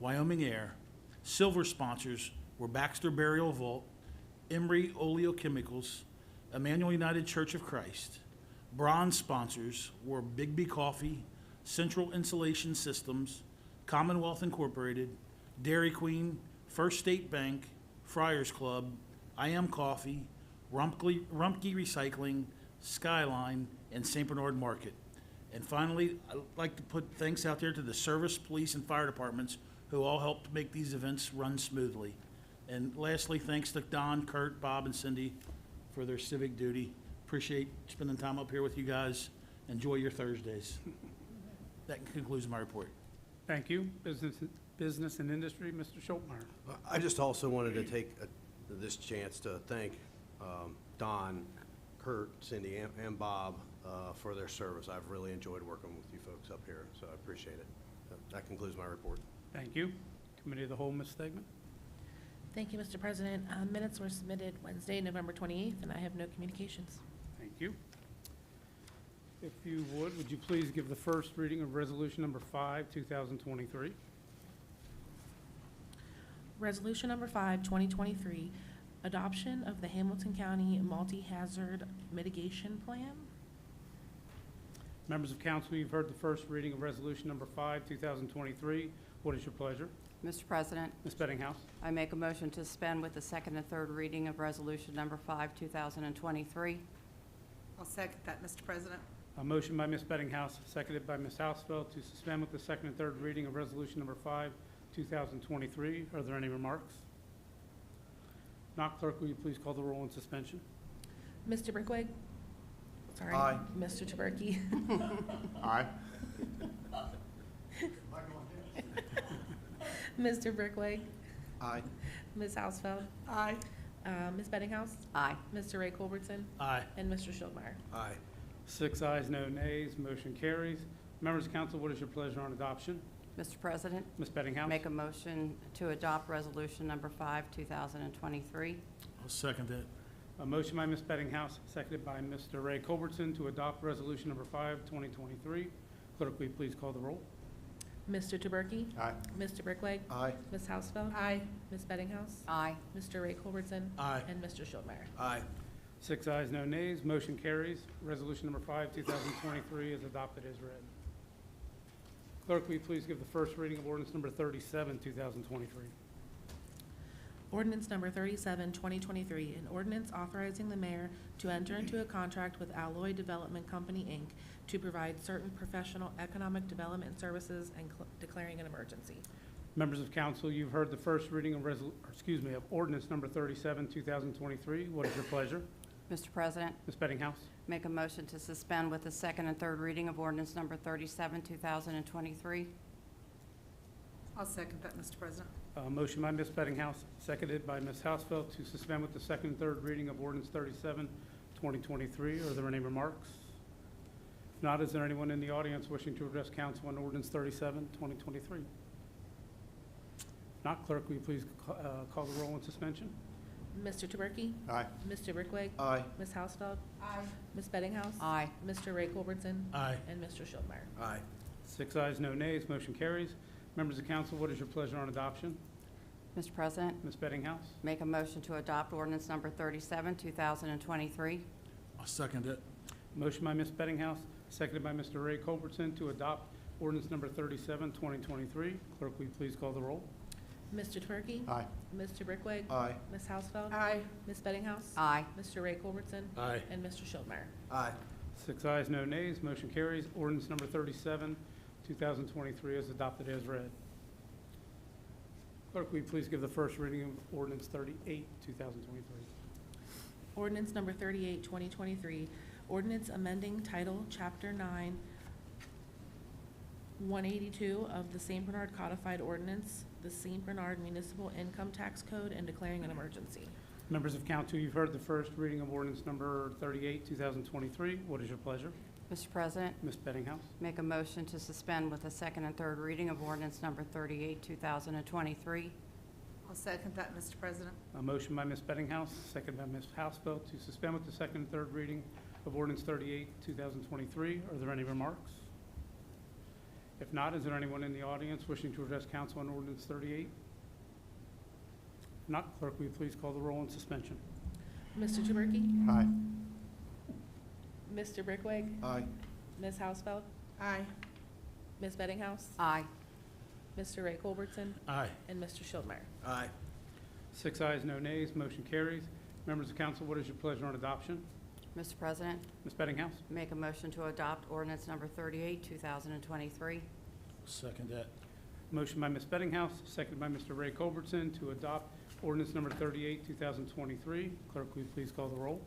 Speaker 15: Wyoming Air. Silver sponsors were Baxter Burial Vault, Emery Oleochemicals, Emmanuel United Church of Christ. Bronze sponsors were Bigby Coffee, Central Insulation Systems, Commonwealth Incorporated, Dairy Queen, First State Bank, Friars Club, I Am Coffee, Rumpke Recycling, Skyline, and St. Bernard Market. And finally, I'd like to put thanks out there to the service, police, and fire departments who all helped make these events run smoothly. And lastly, thanks to Don, Kurt, Bob, and Cindy for their civic duty. Appreciate spending time up here with you guys. Enjoy your Thursdays. That concludes my report.
Speaker 1: Thank you. Business and Industry, Mr. Schultmeyer.
Speaker 16: I just also wanted to take this chance to thank Don, Kurt, Cindy, and Bob for their service. I've really enjoyed working with you folks up here, so I appreciate it. That concludes my report.
Speaker 1: Thank you. Committee of the Whole, Ms. Stegman.
Speaker 2: Thank you, Mr. President. Minutes were submitted Wednesday, November 28th, and I have no communications.
Speaker 1: Thank you. If you would you please give the first reading of Resolution Number 5, 2023?
Speaker 2: Resolution number 5, 2023, adoption of the Hamilton County Multi-Hazard Mitigation Plan.
Speaker 1: Members of council, you've heard the first reading of Resolution Number 5, 2023. What is your pleasure?
Speaker 4: Mr. President,
Speaker 1: Ms. Bettinghouse.
Speaker 4: I make a motion to suspend with the second and third reading of Resolution Number 5, 2023.
Speaker 5: I'll second that, Mr. President.
Speaker 1: A motion by Ms. Bettinghouse, seconded by Ms. Hausfeld, to suspend with the second and third reading of Resolution Number 5, 2023. Are there any remarks? Not, clerk, will you please call the roll on suspension?
Speaker 2: Mr. Brickwig? Sorry.
Speaker 16: Aye.
Speaker 2: Mr. Taberky?
Speaker 13: Aye.
Speaker 2: Mr. Brickwig?
Speaker 16: Aye.
Speaker 2: Ms. Hausfeld?
Speaker 5: Aye.
Speaker 2: Ms. Bettinghouse?
Speaker 4: Aye.
Speaker 2: Mr. Ray Culbertson?
Speaker 15: Aye.
Speaker 2: And Mr. Schultmeyer?
Speaker 16: Aye.
Speaker 1: 6 ayes, no nays, motion carries. Members of council, what is your pleasure on adoption?
Speaker 4: Mr. President,
Speaker 1: Ms. Bettinghouse.
Speaker 4: make a motion to adopt Resolution Number 5, 2023.
Speaker 15: I'll second that.
Speaker 1: A motion by Ms. Bettinghouse, seconded by Mr. Ray Culbertson, to adopt Resolution Number 5, 2023. Clerk, will you please call the roll?
Speaker 2: Mr. Taberky?
Speaker 13: Aye.
Speaker 2: Mr. Brickwig?
Speaker 16: Aye.
Speaker 2: Ms. Hausfeld?
Speaker 5: Aye.
Speaker 2: Ms. Bettinghouse?
Speaker 4: Aye.
Speaker 2: Mr. Ray Culbertson?
Speaker 15: Aye.
Speaker 2: And Mr. Schultmeyer?
Speaker 16: Aye.
Speaker 1: 6 ayes, no nays, motion carries. Resolution Number 5, 2023 is adopted as read. Clerk, will you please give the first reading of Ordinance Number 37, 2023?
Speaker 2: Ordinance number 37, 2023, an ordinance authorizing the mayor to enter into a contract with Alloy Development Company, Inc. to provide certain professional economic development services and declaring an emergency.
Speaker 1: Members of council, you've heard the first reading of of Ordinance Number 37, 2023. What is your pleasure?
Speaker 4: Mr. President,
Speaker 1: Ms. Bettinghouse.
Speaker 4: make a motion to suspend with the second and third reading of Ordinance Number 37, 2023.
Speaker 5: I'll second that, Mr. President.
Speaker 1: Motion by Ms. Bettinghouse, seconded by Ms. Hausfeld, to suspend with the second and third reading of Ordinance 37, 2023. Are there any remarks? If not, is there anyone in the audience wishing to address council on Ordinance 37, 2023? If not, clerk, will you please call the roll on suspension?
Speaker 2: Mr. Taberky?
Speaker 13: Aye.
Speaker 2: Mr. Brickwig?
Speaker 16: Aye.
Speaker 2: Ms. Hausfeld?
Speaker 5: Aye.
Speaker 2: Ms. Bettinghouse?
Speaker 4: Aye.
Speaker 2: Mr. Ray Culbertson?
Speaker 15: Aye.
Speaker 2: And Mr. Schultmeyer?
Speaker 16: Aye.
Speaker 1: 6 ayes, no nays, motion carries. Members of council, what is your pleasure on adoption?
Speaker 4: Mr. President,
Speaker 1: Ms. Bettinghouse.
Speaker 4: make a motion to adopt Ordinance Number 37, 2023.
Speaker 15: I'll second it.
Speaker 1: Motion by Ms. Bettinghouse, seconded by Mr. Ray Culbertson, to adopt Ordinance Number 37, 2023. Clerk, will you please call the roll?
Speaker 2: Mr. Taberky?
Speaker 13: Aye.
Speaker 2: Mr. Brickwig?
Speaker 16: Aye.
Speaker 2: Ms. Hausfeld?
Speaker 5: Aye.
Speaker 2: Ms. Bettinghouse?
Speaker 4: Aye.
Speaker 2: Mr. Ray Culbertson?
Speaker 15: Aye.
Speaker 2: And Mr. Schultmeyer?
Speaker 16: Aye.
Speaker 1: 6 ayes, no nays, motion carries. Ordinance Number 37, 2023 is adopted as read. Clerk, will you please give the first reading of Ordinance 38, 2023?
Speaker 2: Ordinance number 38, 2023, ordinance amending Title, Chapter 9, 182 of the St. Bernard Codified Ordinance, the St. Bernard Municipal Income Tax Code, and declaring an emergency.
Speaker 1: Members of council, you've heard the first reading of Ordinance Number 38, 2023. What is your pleasure?
Speaker 4: Mr. President,
Speaker 1: Ms. Bettinghouse.
Speaker 4: make a motion to suspend with the second and third reading of Ordinance Number 38, 2023.
Speaker 5: I'll second that, Mr. President.
Speaker 1: A motion by Ms. Bettinghouse, second by Ms. Hausfeld, to suspend with the second and third reading of Ordinance 38, 2023. Are there any remarks? If not, is there anyone in the audience wishing to address council on Ordinance 38? If not, clerk, will you please call the roll on suspension?
Speaker 2: Mr. Taberky?
Speaker 13: Aye.
Speaker 2: Mr. Brickwig?
Speaker 16: Aye.
Speaker 2: Ms. Hausfeld?
Speaker 5: Aye.
Speaker 2: Ms. Bettinghouse?
Speaker 4: Aye.
Speaker 2: Mr. Ray Culbertson?
Speaker 15: Aye.
Speaker 2: And Mr. Schultmeyer?
Speaker 16: Aye.
Speaker 1: 6 ayes, no nays, motion carries. Members of council, what is your pleasure on adoption?
Speaker 4: Mr. President,
Speaker 1: Ms. Bettinghouse.
Speaker 4: make a motion to adopt Ordinance Number 38, 2023.
Speaker 15: Second that.
Speaker 1: Motion by Ms. Bettinghouse, seconded by Mr. Ray Culbertson, to adopt Ordinance Number 38, 2023. Clerk, will you please call the roll?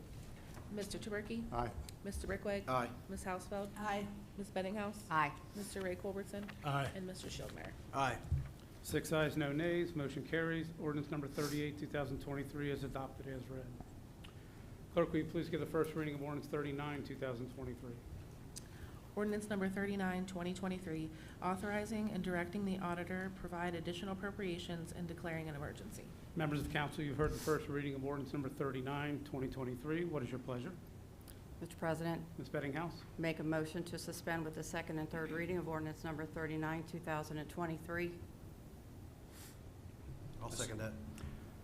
Speaker 2: Mr. Taberky?
Speaker 13: Aye.
Speaker 2: Mr. Brickwig?
Speaker 16: Aye.
Speaker 2: Ms. Hausfeld?
Speaker 5: Aye.
Speaker 2: Ms. Bettinghouse?
Speaker 4: Aye.
Speaker 2: Mr. Ray Culbertson?
Speaker 15: Aye.
Speaker 2: And Mr. Schildmeyer.
Speaker 16: Aye.
Speaker 1: 6 ayes, no nays, motion carries. Ordinance number 38, 2023 is adopted as read. Clerk, will you please give the first reading of ordinance 39, 2023?
Speaker 2: Ordinance number 39, 2023, authorizing and directing the auditor provide additional appropriations and declaring an emergency.
Speaker 1: Members of council, you've heard the first reading of ordinance number 39, 2023. What is your pleasure?
Speaker 4: Mr. President,
Speaker 1: Ms. Bettinghouse?
Speaker 4: make a motion to suspend with the second and third reading of ordinance number 39, 2023.
Speaker 16: I'll second that.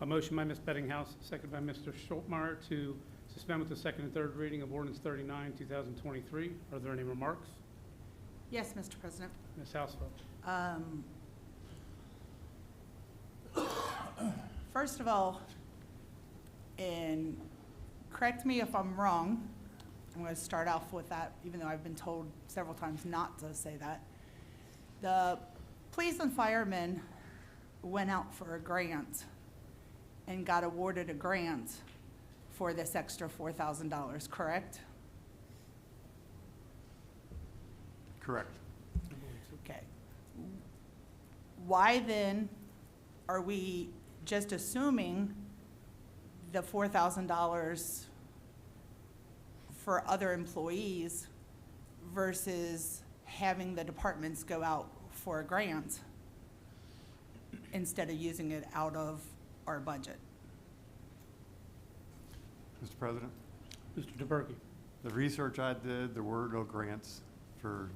Speaker 1: A motion by Ms. Bettinghouse, second by Mr. Schultmeyer to suspend with the second and third reading of ordinance 39, 2023. Are there any remarks?
Speaker 5: Yes, Mr. President.
Speaker 1: Ms. Hausfeld?
Speaker 5: First of all, and correct me if I'm wrong, I'm going to start off with that, even though I've been told several times not to say that. The police and firemen went out for a grant and got awarded a grant for this extra $4,000, correct?
Speaker 13: Correct.
Speaker 5: Okay. Why then are we just assuming the $4,000 for other employees versus having the departments go out for a grant instead of using it out of our budget?
Speaker 13: Mr. President,
Speaker 1: Mr. DeBerke?
Speaker 13: the research I did, there were no grants for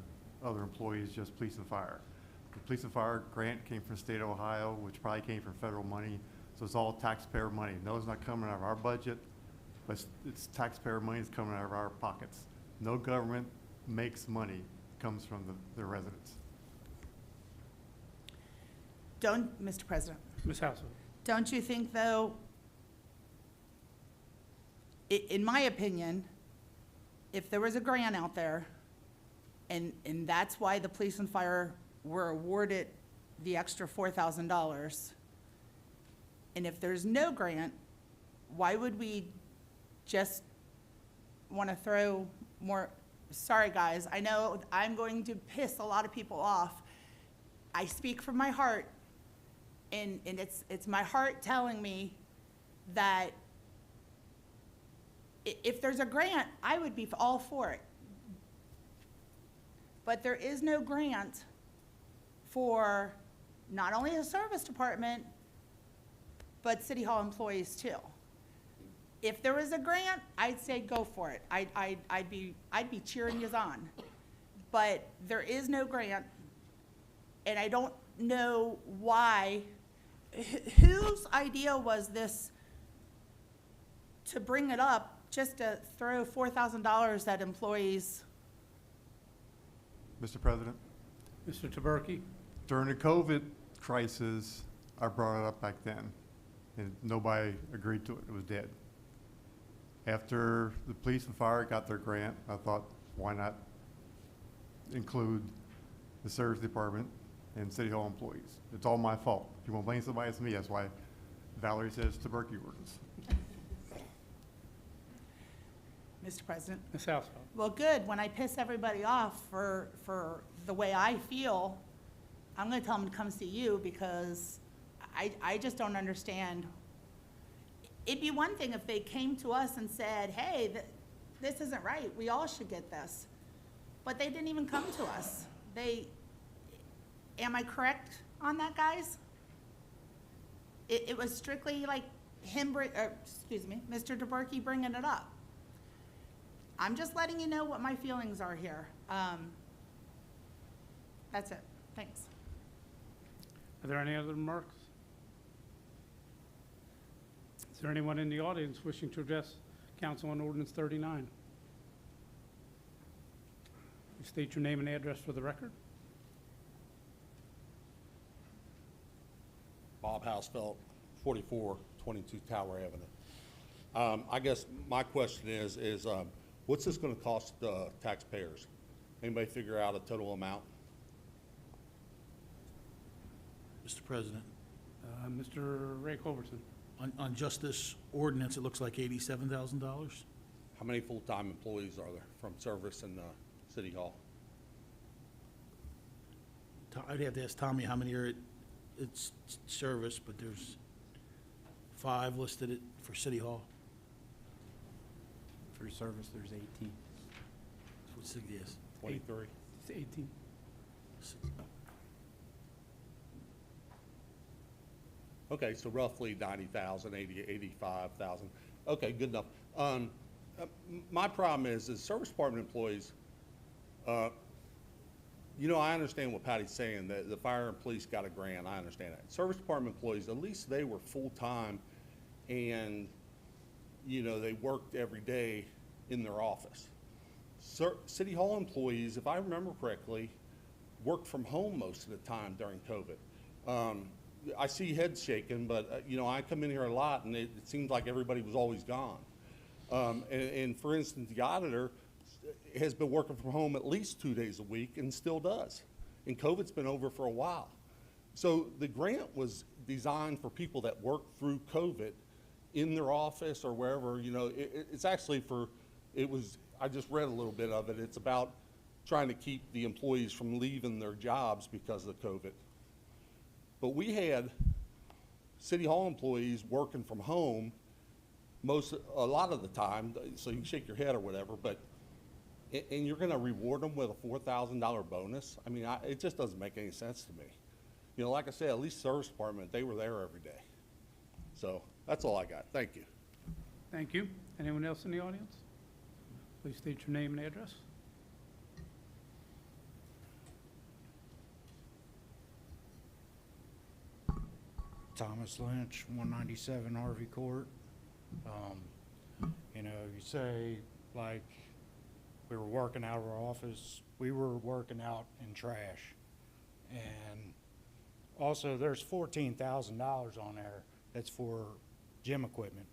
Speaker 13: other employees, just police and fire. The police and fire grant came from the state of Ohio, which probably came from federal money, so it's all taxpayer money. No, it's not coming out of our budget, but it's taxpayer money that's coming out of our pockets. No government makes money, it comes from the residents.
Speaker 5: Mr. President,
Speaker 1: Ms. Hausfeld?
Speaker 5: don't you think, though, in my opinion, if there was a grant out there, and that's why the police and fire were awarded the extra $4,000, and if there's no grant, why would we just want to throw more? Sorry, guys, I know I'm going to piss a lot of people off. I speak from my heart, and it's my heart telling me that if there's a grant, I would be all for it. But there is no grant for not only the service department, but City Hall employees too. If there was a grant, I'd say go for it. I'd be cheering you on. But there is no grant, and I don't know why. Whose idea was this to bring it up just to throw $4,000 at employees?
Speaker 13: Mr. President,
Speaker 1: Mr. DeBerke?
Speaker 13: during the COVID crisis, I brought it up back then, and nobody agreed to it. It was dead. After the police and fire got their grant, I thought, why not include the service department and City Hall employees? It's all my fault. If you want to blame somebody, it's me. That's why Valerie says DeBerke ordinance.
Speaker 5: Mr. President?
Speaker 1: Ms. Hausfeld?
Speaker 5: Well, good. When I piss everybody off for the way I feel, I'm going to tell them to come see you, because I just don't understand. It'd be one thing if they came to us and said, hey, this isn't right. We all should get this. But they didn't even come to us. Am I correct on that, guys? It was strictly like Mr. DeBerke bringing it up. I'm just letting you know what my feelings are here. That's it. Thanks.
Speaker 1: Are there any other remarks? Is there anyone in the audience wishing to address council on ordinance 39? You state your name and address for the record.
Speaker 17: Bob Hausfeld, 4422 Tower Avenue. I guess my question is what's this going to cost taxpayers? Anybody figure out a total amount?
Speaker 15: Mr. President,
Speaker 1: Mr. Ray Culbertson?
Speaker 15: on just this ordinance, it looks like $87,000.
Speaker 17: How many full-time employees are there from service and City Hall?
Speaker 15: I'd have to ask Tommy how many are it's service, but there's 5 listed for City Hall.
Speaker 11: For service, there's 18.
Speaker 15: That's what City is.
Speaker 17: 23.
Speaker 1: It's 18.
Speaker 17: Okay, so roughly 90,000, 85,000. Okay, good enough. My problem is service department employees, you know, I understand what Patty's saying, that the fire and police got a grant, I understand that. Service department employees, at least they were full-time and, you know, they worked every day in their office. City Hall employees, if I remember correctly, worked from home most of the time during COVID. I see heads shaking, but, you know, I come in here a lot and it seems like everybody was always gone. And for instance, the auditor has been working from home at least 2 days a week and still does. And COVID's been over for a while. So the grant was designed for people that work through COVID in their office or wherever, you know, it's actually I just read a little bit of it. It's about trying to keep the employees from leaving their jobs because of COVID. But we had City Hall employees working from home a lot of the time, so you can shake your head or whatever, and you're gonna reward them with a $4,000 bonus? I mean, it just doesn't make any sense to me. You know, like I said, at least service department, they were there every day. So that's all I got. Thank you.
Speaker 1: Thank you. Anyone else in the audience? Please state your name and address.
Speaker 18: Thomas Lynch, 197 Harvey Court. You know, you say, like, we were working out of our office. We were working out in trash. And also, there's $14,000 on there that's for gym equipment.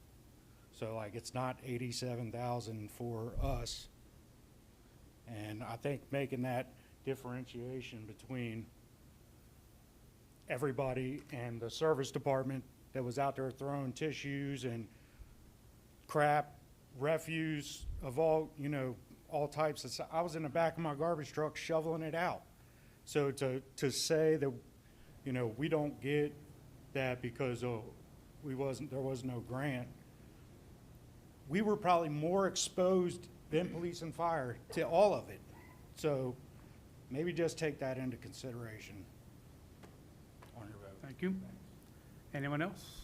Speaker 18: So, like, it's not $87,000 for us. And I think making that differentiation between everybody and the service department that was out there throwing tissues and crap, refuse of all, you know, all types of stuff. I was in the back of my garbage truck shoveling it out. So to say that, you know, we don't get that because there was no grant, we were probably more exposed than police and fire to all of it. So maybe just take that into consideration on your vote.
Speaker 1: Thank you. Anyone else?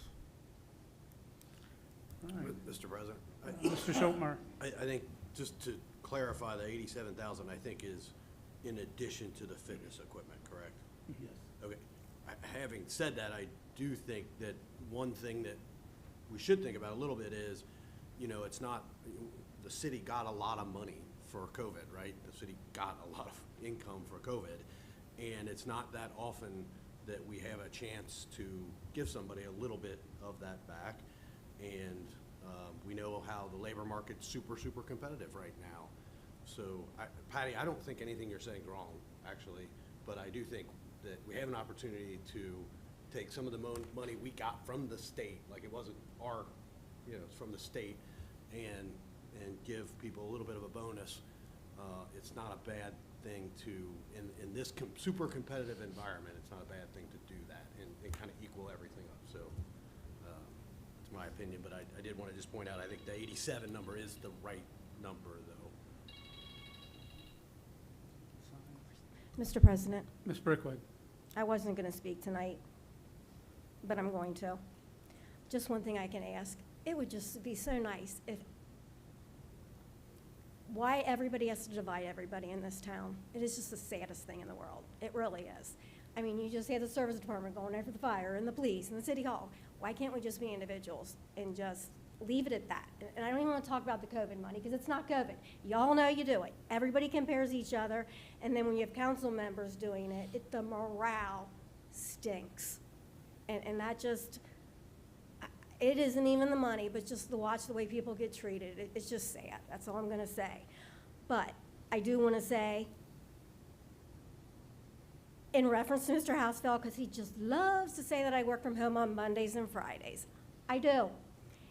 Speaker 1: All right.
Speaker 16: Mr. President?
Speaker 1: Mr. Schultmeyer.
Speaker 16: I think, just to clarify, the 87,000, I think, is in addition to the fitness equipment, correct?
Speaker 15: Yes.
Speaker 16: Okay. Having said that, I do think that one thing that we should think about a little bit is, you know, it's not, the city got a lot of money for COVID, right? The city got a lot of income for COVID, and it's not that often that we have a chance to give somebody a little bit of that back. And we know how the labor market's super, super competitive right now. So, Patty, I don't think anything you're saying is wrong, actually, but I do think that we have an opportunity to take some of the money we got from the state, like it wasn't our, you know, it's from the state, and give people a little bit of a bonus. It's not a bad thing to, in this super competitive environment, it's not a bad thing to do that and kind of equal everything up. So it's my opinion, but I did want to just point out, I think the 87 number is the right number, though.
Speaker 3: Mr. President,
Speaker 1: Ms. Brickway.
Speaker 3: I wasn't going to speak tonight, but I'm going to. Just one thing I can ask. It would just be so nice if, why everybody has to divide everybody in this town. It is just the saddest thing in the world. It really is. I mean, you just have the service department going after the fire and the police and the city hall. Why can't we just be individuals and just leave it at that? And I don't even want to talk about the COVID money because it's not COVID. Y'all know you do it. Everybody compares each other. And then when you have council members doing it, the morale stinks. And that just, it isn't even the money, but just to watch the way people get treated. It's just sad. That's all I'm going to say. But I do want to say, in reference to Mr. Hausfeld, because he just loves to say that I work from home on Mondays and Fridays. I do.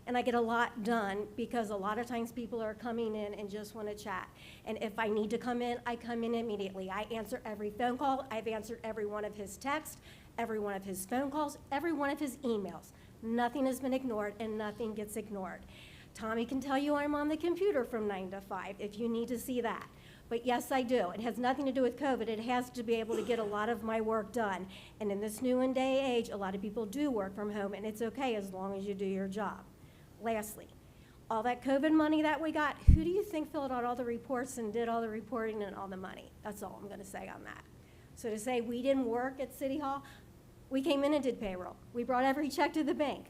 Speaker 3: And I get a lot done because a lot of times people are coming in and just want to chat. And if I need to come in, I come in immediately. I answer every phone call. I've answered every one of his texts, every one of his phone calls, every one of his emails. Nothing has been ignored and nothing gets ignored. Tommy can tell you I'm on the computer from 9 to 5 if you need to see that. But yes, I do. It has nothing to do with COVID. It has to be able to get a lot of my work done. And in this new and day age, a lot of people do work from home, and it's okay as long as you do your job. Lastly, all that COVID money that we got, who do you think filled out all the reports and did all the reporting and all the money? That's all I'm going to say on that. So to say we didn't work at City Hall, we came in and did payroll. We brought every check to the bank.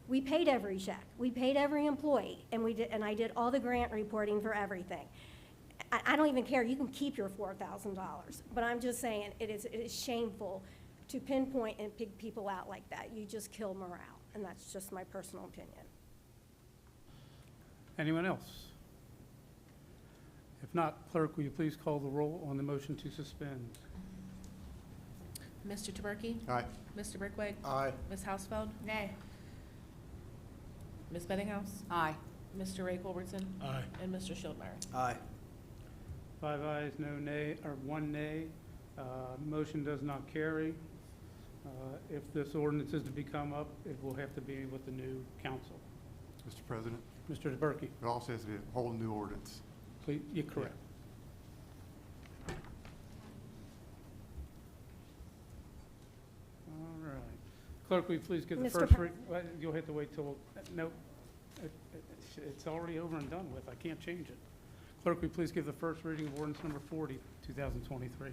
Speaker 3: We paid every check. We paid every employee, and I did all the grant reporting for everything. I don't even care. You can keep your $4,000. But I'm just saying it is shameful to pinpoint and pick people out like that. You just kill morale, and that's just my personal opinion.
Speaker 1: Anyone else? If not, clerk, will you please call the roll on the motion to suspend?
Speaker 2: Mr. Taberky?
Speaker 13: Aye.
Speaker 2: Mr. Brickwig?
Speaker 14: Aye.
Speaker 2: Ms. Hausfeld?
Speaker 5: Nay.
Speaker 2: Ms. Bettinghouse?
Speaker 4: Aye.
Speaker 2: Mr. Ray Culbertson?
Speaker 15: Aye.
Speaker 2: And Mr. Schildmeyer.
Speaker 16: Aye.
Speaker 1: 5 ayes, no nay, or 1 nay. Motion does not carry. If this ordinance is to become up, it will have to be with the new council.
Speaker 13: Mr. President,
Speaker 1: Mr. Taberky,
Speaker 13: it also has to be a whole new ordinance.
Speaker 1: please, you're correct. All right. Clerk, will you please give the
Speaker 3: Mr.
Speaker 1: first
Speaker 3: Pre-
Speaker 1: read? Well, you'll have to wait till, no, it's already over and done with. I can't change it. Clerk, will you please give the first reading of ordinance number 40, 2023?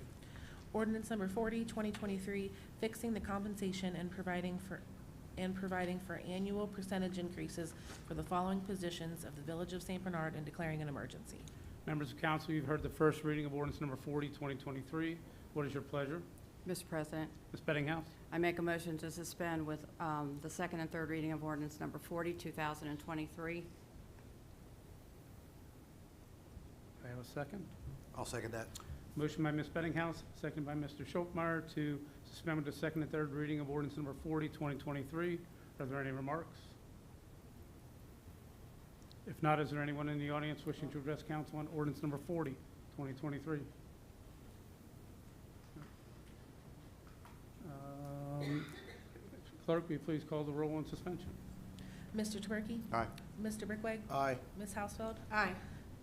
Speaker 2: Ordinance number 40, 2023, fixing the compensation and providing for annual percentage increases for the following positions of the Village of St. Bernard and declaring an emergency.
Speaker 1: Members of council, you've heard the first reading of ordinance number 40, 2023. What is your pleasure?
Speaker 4: Mr. President,
Speaker 1: Ms. Bettinghouse?
Speaker 4: I make a motion to suspend with the second and third reading of ordinance number 40, 2023.
Speaker 1: I have a second.
Speaker 16: I'll second that.
Speaker 1: Motion by Ms. Bettinghouse, seconded by Mr. Schultmeyer to suspend with the second and third reading of ordinance number 40, 2023. Are there any remarks? If not, is there anyone in the audience wishing to address council on ordinance number 40, 2023? Clerk, will you please call the roll on suspension?
Speaker 2: Mr. Taberky?
Speaker 13: Aye.
Speaker 2: Mr. Brickwig?
Speaker 14: Aye.
Speaker 2: Ms. Hausfeld?
Speaker 5: Aye.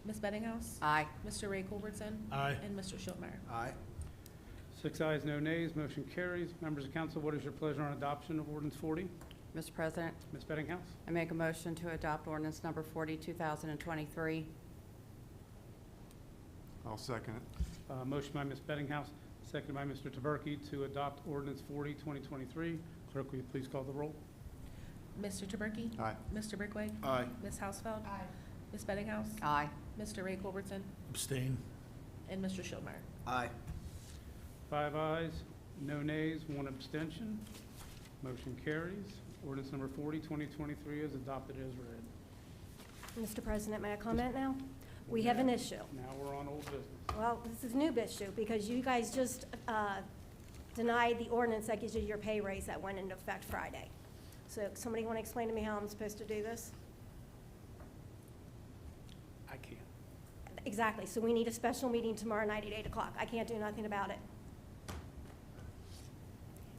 Speaker 2: Ms. Bettinghouse?
Speaker 4: Aye.
Speaker 2: Mr. Ray Culbertson?
Speaker 15: Aye.
Speaker 2: And Mr. Schildmeyer.
Speaker 16: Aye.
Speaker 1: 6 ayes, no nays, motion carries. Members of council, what is your pleasure on adoption of ordinance 40?
Speaker 4: Mr. President,
Speaker 1: Ms. Bettinghouse?
Speaker 4: I make a motion to adopt ordinance number 40, 2023.
Speaker 13: I'll second it.
Speaker 1: Motion by Ms. Bettinghouse, seconded by Mr. Taberky to adopt ordinance 40, 2023. Clerk, will you please call the roll?
Speaker 2: Mr. Taberky?
Speaker 13: Aye.
Speaker 2: Mr. Brickwig?
Speaker 14: Aye.
Speaker 2: Ms. Hausfeld?
Speaker 5: Aye.
Speaker 2: Ms. Bettinghouse?
Speaker 4: Aye.
Speaker 2: Mr. Ray Culbertson?
Speaker 15: Abstain.
Speaker 2: And Mr. Schildmeyer.
Speaker 16: Aye.
Speaker 1: 5 ayes, no nays, 1 abstention. Motion carries. Ordinance number 40, 2023 is adopted as read.
Speaker 3: Mr. President, may I comment now? We have an issue.
Speaker 1: Now we're on old business.
Speaker 3: Well, this is new issue because you guys just denied the ordinance that gives you your pay raise that went into effect Friday. So somebody want to explain to me how I'm supposed to do this?
Speaker 1: I can't.
Speaker 3: Exactly. So we need a special meeting tomorrow night at 8 o'clock. I can't do nothing about it.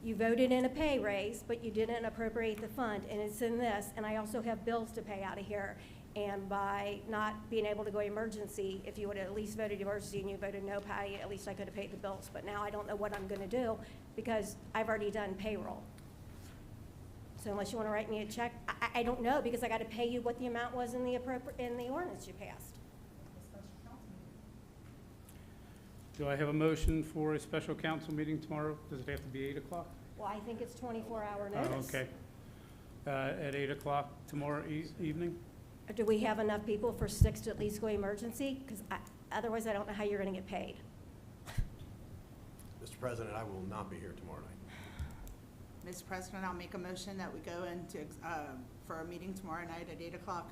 Speaker 3: You voted in a pay raise, but you didn't appropriate the fund, and it's in this, and I also have bills to pay out of here. And by not being able to go emergency, if you would have at least voted emergency and you voted no, Patty, at least I could have paid the bills. But now I don't know what I'm gonna do because I've already done payroll. So unless you wanna write me a check, I don't know because I gotta pay you what the amount was in the ordinance you passed.
Speaker 1: Do I have a motion for a special council meeting tomorrow? Does it have to be 8 o'clock?
Speaker 3: Well, I think it's 24-hour
Speaker 1: Oh,
Speaker 3: notice.
Speaker 1: okay. At 8 o'clock tomorrow evening?
Speaker 3: Do we have enough people for 6 to at least go emergency? Because otherwise I don't know how you're gonna get paid.
Speaker 16: Mr. President, I will not be here tomorrow night.
Speaker 5: Mr. President, I'll make a motion that we go into, for a meeting tomorrow night at 8 o'clock.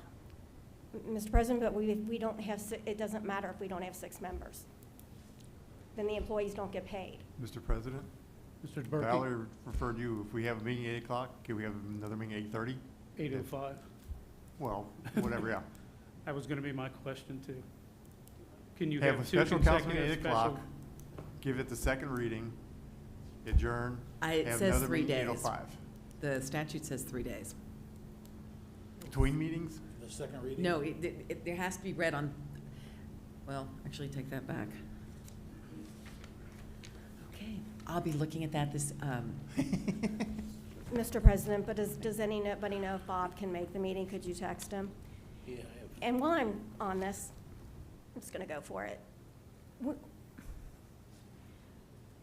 Speaker 3: Mr. President, but we don't have, it doesn't matter if we don't have 6 members. Then the employees don't get paid.
Speaker 13: Mr. President,
Speaker 1: Mr. Berkey?
Speaker 13: Valerie referred you, if we have a meeting at 8 o'clock, can we have another meeting at 8:30?
Speaker 1: 8:05.
Speaker 13: Well, whatever, yeah.
Speaker 1: That was gonna be my question too. Can you
Speaker 13: Have a
Speaker 1: have two
Speaker 13: special council meeting
Speaker 1: consecutive
Speaker 13: at 8 o'clock,
Speaker 1: special?
Speaker 13: give it the second reading, adjourn,
Speaker 9: It
Speaker 13: have
Speaker 9: says
Speaker 13: another
Speaker 9: 3
Speaker 13: meeting
Speaker 9: days.
Speaker 13: 8:05.
Speaker 9: The statute says 3 days.
Speaker 13: Between meetings?
Speaker 15: The second reading?
Speaker 9: No, there has to be read on, well, actually, take that back. Okay, I'll be looking at that this,
Speaker 3: Mr. President, but does anybody know if Bob can make the meeting? Could you text him?
Speaker 15: Yeah, I have.
Speaker 3: And while I'm on this, I'm just going to go for it.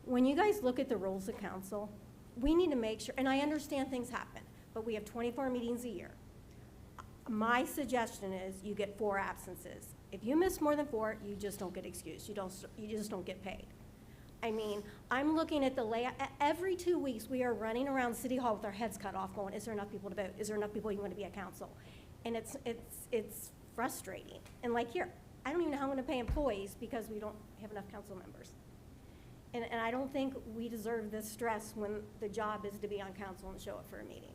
Speaker 3: When you guys look at the rules of council, we need to make sure, and I understand things happen, but we have 24 meetings a year. My suggestion is you get 4 absences. If you miss more than 4, you just don't get excused. You just don't get paid. I mean, I'm looking at the layout. Every 2 weeks, we are running around City Hall with our heads cut off going, is there enough people to vote? Is there enough people even want to be at council? And it's frustrating. And like here, I don't even know how I'm going to pay employees because we don't have enough council members. And I don't think we deserve this stress when the job is to be on council and show up for a meeting.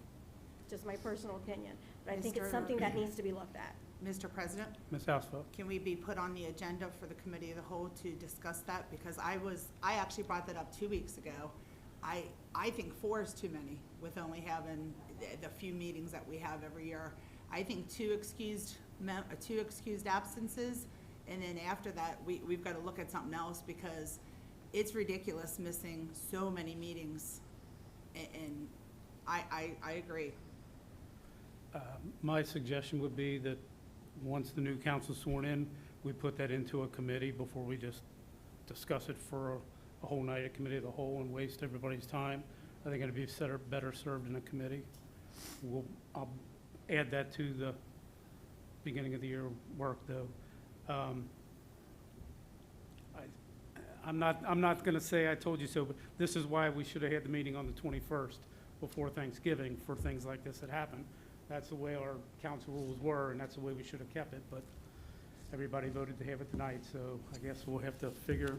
Speaker 3: Just my personal opinion. But I think it's something that needs to be looked at.
Speaker 5: Mr. President,
Speaker 1: Ms. Housefeld?
Speaker 5: can we be put on the agenda for the committee of the whole to discuss that? Because I actually brought that up 2 weeks ago. I think 4 is too many with only having the few meetings that we have every year. I think 2 excused absences, and then after that, we've got to look at something else because it's ridiculous missing so many meetings. And I agree.
Speaker 1: My suggestion would be that once the new council's sworn in, we put that into a committee before we just discuss it for a whole night at committee of the whole and waste everybody's time. I think it'd be better served in a committee. I'll add that to the beginning of the year work, though. I'm not going to say I told you so, but this is why we should have had the meeting on the 21st before Thanksgiving for things like this that happen. That's the way our council rules were, and that's the way we should have kept it, but everybody voted to have it tonight, so I guess we'll have to figure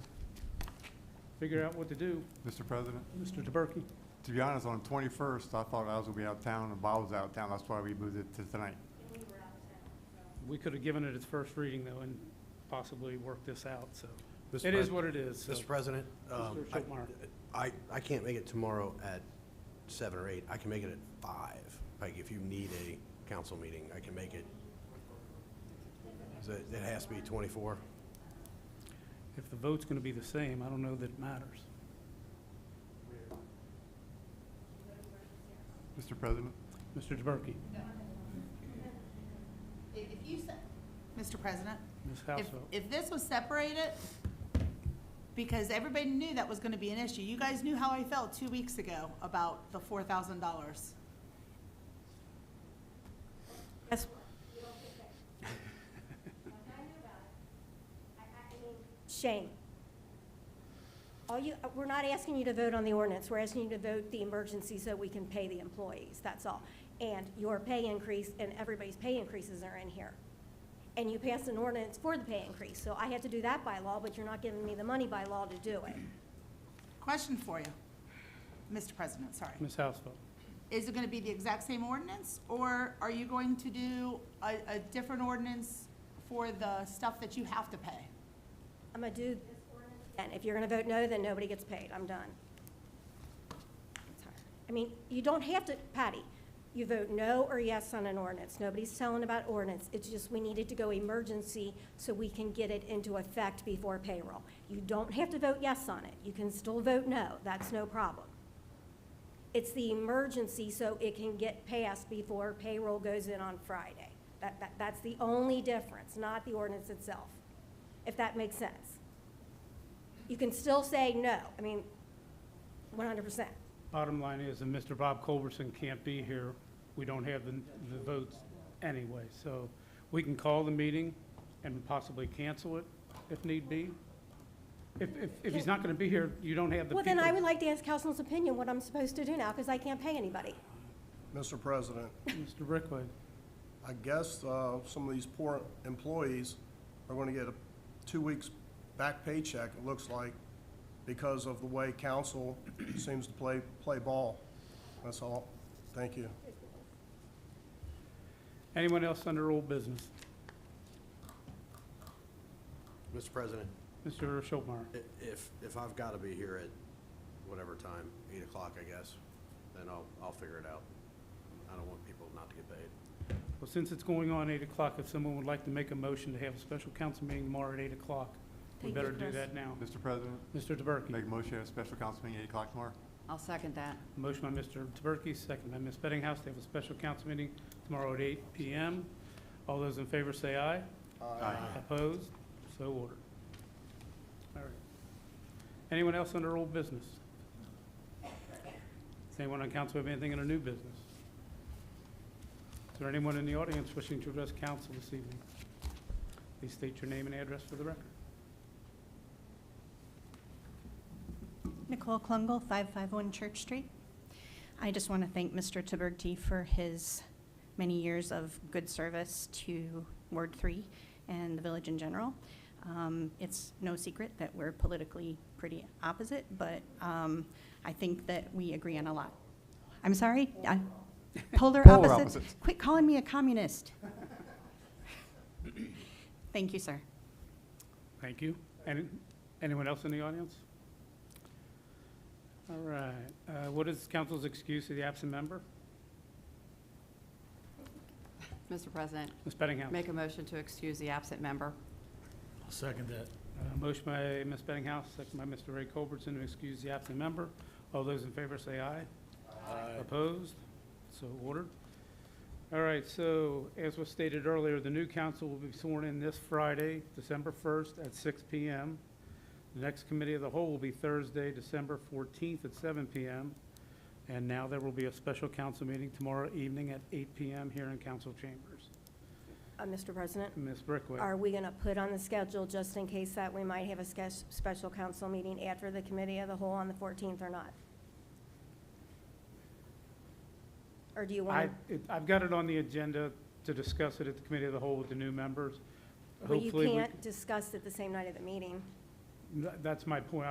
Speaker 1: out what to do.
Speaker 13: Mr. President?
Speaker 1: Mr. Taberky?
Speaker 13: To be honest, on the 21st, I thought I was going to be out of town and Bob was out of town. That's why we moved it to tonight.
Speaker 1: We could have given it its first reading, though, and possibly worked this out, so.
Speaker 19: Mr.
Speaker 1: It is what it is. so.
Speaker 19: Mr. President,
Speaker 1: Mr. Schultmeyer.
Speaker 19: I can't make it tomorrow at 7 or 8. I can make it at 5. Like, if you need a council meeting, I can make it. It has to be 24.
Speaker 1: If the vote's going to be the same, I don't know that it matters.
Speaker 13: Mr. President?
Speaker 1: Mr. Taberky?
Speaker 5: If you said, Mr. President,
Speaker 1: Ms. Housefeld?
Speaker 5: if this was separated, because everybody knew that was going to be an issue. You guys knew how I felt 2 weeks ago about the $4,000.
Speaker 3: Yes. Shane. We're not asking you to vote on the ordinance. We're asking you to vote the emergency so we can pay the employees. That's all. And your pay increase and everybody's pay increases are in here. And you passed an ordinance for the pay increase. So I had to do that by law, but you're not giving me the money by law to do it.
Speaker 5: Question for you, Mr. President, sorry.
Speaker 1: Ms. Housefeld?
Speaker 5: Is it going to be the exact same ordinance, or are you going to do a different ordinance for the stuff that you have to pay?
Speaker 3: I'm going to do this ordinance. And if you're going to vote no, then nobody gets paid. I'm done. I mean, you don't have to, Patty, you vote no or yes on an ordinance. Nobody's telling about ordinance. It's just we needed to go emergency so we can get it into effect before payroll. You don't have to vote yes on it. You can still vote no. That's no problem. It's the emergency so it can get passed before payroll goes in on Friday. That's the only difference, not the ordinance itself, if that makes sense. You can still say no. I mean, 100%.
Speaker 1: Bottom line is, if Mr. Bob Culberson can't be here, we don't have the votes anyway. So we can call the meeting and possibly cancel it if need be. If he's not going to be here, you don't have the
Speaker 3: Well,
Speaker 1: people.
Speaker 3: then I would like to ask council's opinion what I'm supposed to do now because I can't pay anybody.
Speaker 14: Mr. President,
Speaker 1: Mr. Brickway?
Speaker 14: I guess some of these poor employees are going to get a 2 weeks back paycheck, it looks like, because of the way council seems to play ball. That's all. Thank you.
Speaker 1: Anyone else under old business?
Speaker 19: Mr. President,
Speaker 1: Mr. Schultmeyer.
Speaker 19: if I've got to be here at whatever time, 8 o'clock, I guess, then I'll figure it out. I don't want people not to get paid.
Speaker 1: Well, since it's going on 8 o'clock, if someone would like to make a motion to have a special council meeting tomorrow at 8 o'clock, we
Speaker 3: Thank you,
Speaker 1: better do
Speaker 3: Chris.
Speaker 1: that now.
Speaker 13: Mr. President,
Speaker 1: Mr. Taberky.
Speaker 13: make a motion to have a special council meeting 8 o'clock tomorrow.
Speaker 4: I'll second that.
Speaker 1: Motion by Mr. Taberky, second by Ms. Bettinghouse to have a special council meeting tomorrow at 8 p.m. All those in favor say aye.
Speaker 13: Aye.
Speaker 1: Opposed? So ordered. All right. Anyone else under old business? Does anyone on council have anything under new business? Is there anyone in the audience wishing to address council this evening? Please state your name and address for the record.
Speaker 20: Nicole Klungel, 551 Church Street. I just want to thank Mr. Taberty for his many years of good service to Ward 3 and the village in general. It's no secret that we're politically pretty opposite, but I think that we agree on a lot. I'm sorry? Polar opposites? Quit calling me a communist. Thank you, sir.
Speaker 1: Thank you. Anyone else in the audience? All right. What is council's excuse of the absent member?
Speaker 4: Mr. President,
Speaker 1: Ms. Bettinghouse.
Speaker 4: make a motion to excuse the absent member.
Speaker 15: I'll second that.
Speaker 1: Motion by Ms. Bettinghouse, second by Mr. Ray Culbertson to excuse the absent member. All those in favor say aye.
Speaker 15: Aye.
Speaker 1: Opposed? So ordered. All right, so as was stated earlier, the new council will be sworn in this Friday, December 1st at 6 p.m. The next committee of the whole will be Thursday, December 14th at 7 p.m. And now there will be a special council meeting tomorrow evening at 8 p.m. here in council chambers.
Speaker 3: Mr. President,
Speaker 1: Ms. Brickwick.
Speaker 3: are we going to put on the schedule just in case that we might have a special council meeting after the committee of the whole on the 14th or not? Or do you want
Speaker 1: I've got it on the agenda to discuss it at the committee of the whole with the new members.
Speaker 3: But you
Speaker 1: Hopefully we-
Speaker 3: can't discuss it the same night of the meeting.
Speaker 1: That's my point.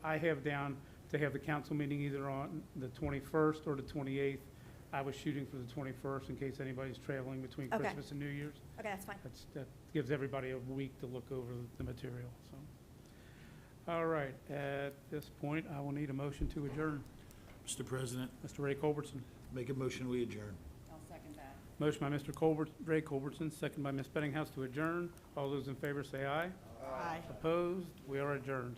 Speaker 1: I have down to have the council meeting either on the 21st or the 28th. I was shooting for the 21st in case anybody's traveling between
Speaker 3: Okay.
Speaker 1: Christmas and New Year's.
Speaker 3: Okay, that's fine.
Speaker 1: That gives everybody a week to look over the material, so. All right, at this point, I will need a motion to adjourn.
Speaker 15: Mr. President,
Speaker 1: Mr. Ray Culbertson.
Speaker 15: make a motion, we adjourn.
Speaker 4: I'll second that.
Speaker 1: Motion by Mr. Ray Culbertson, second by Ms. Bettinghouse to adjourn. All those in favor say aye.
Speaker 5: Aye.
Speaker 1: Opposed? We are adjourned.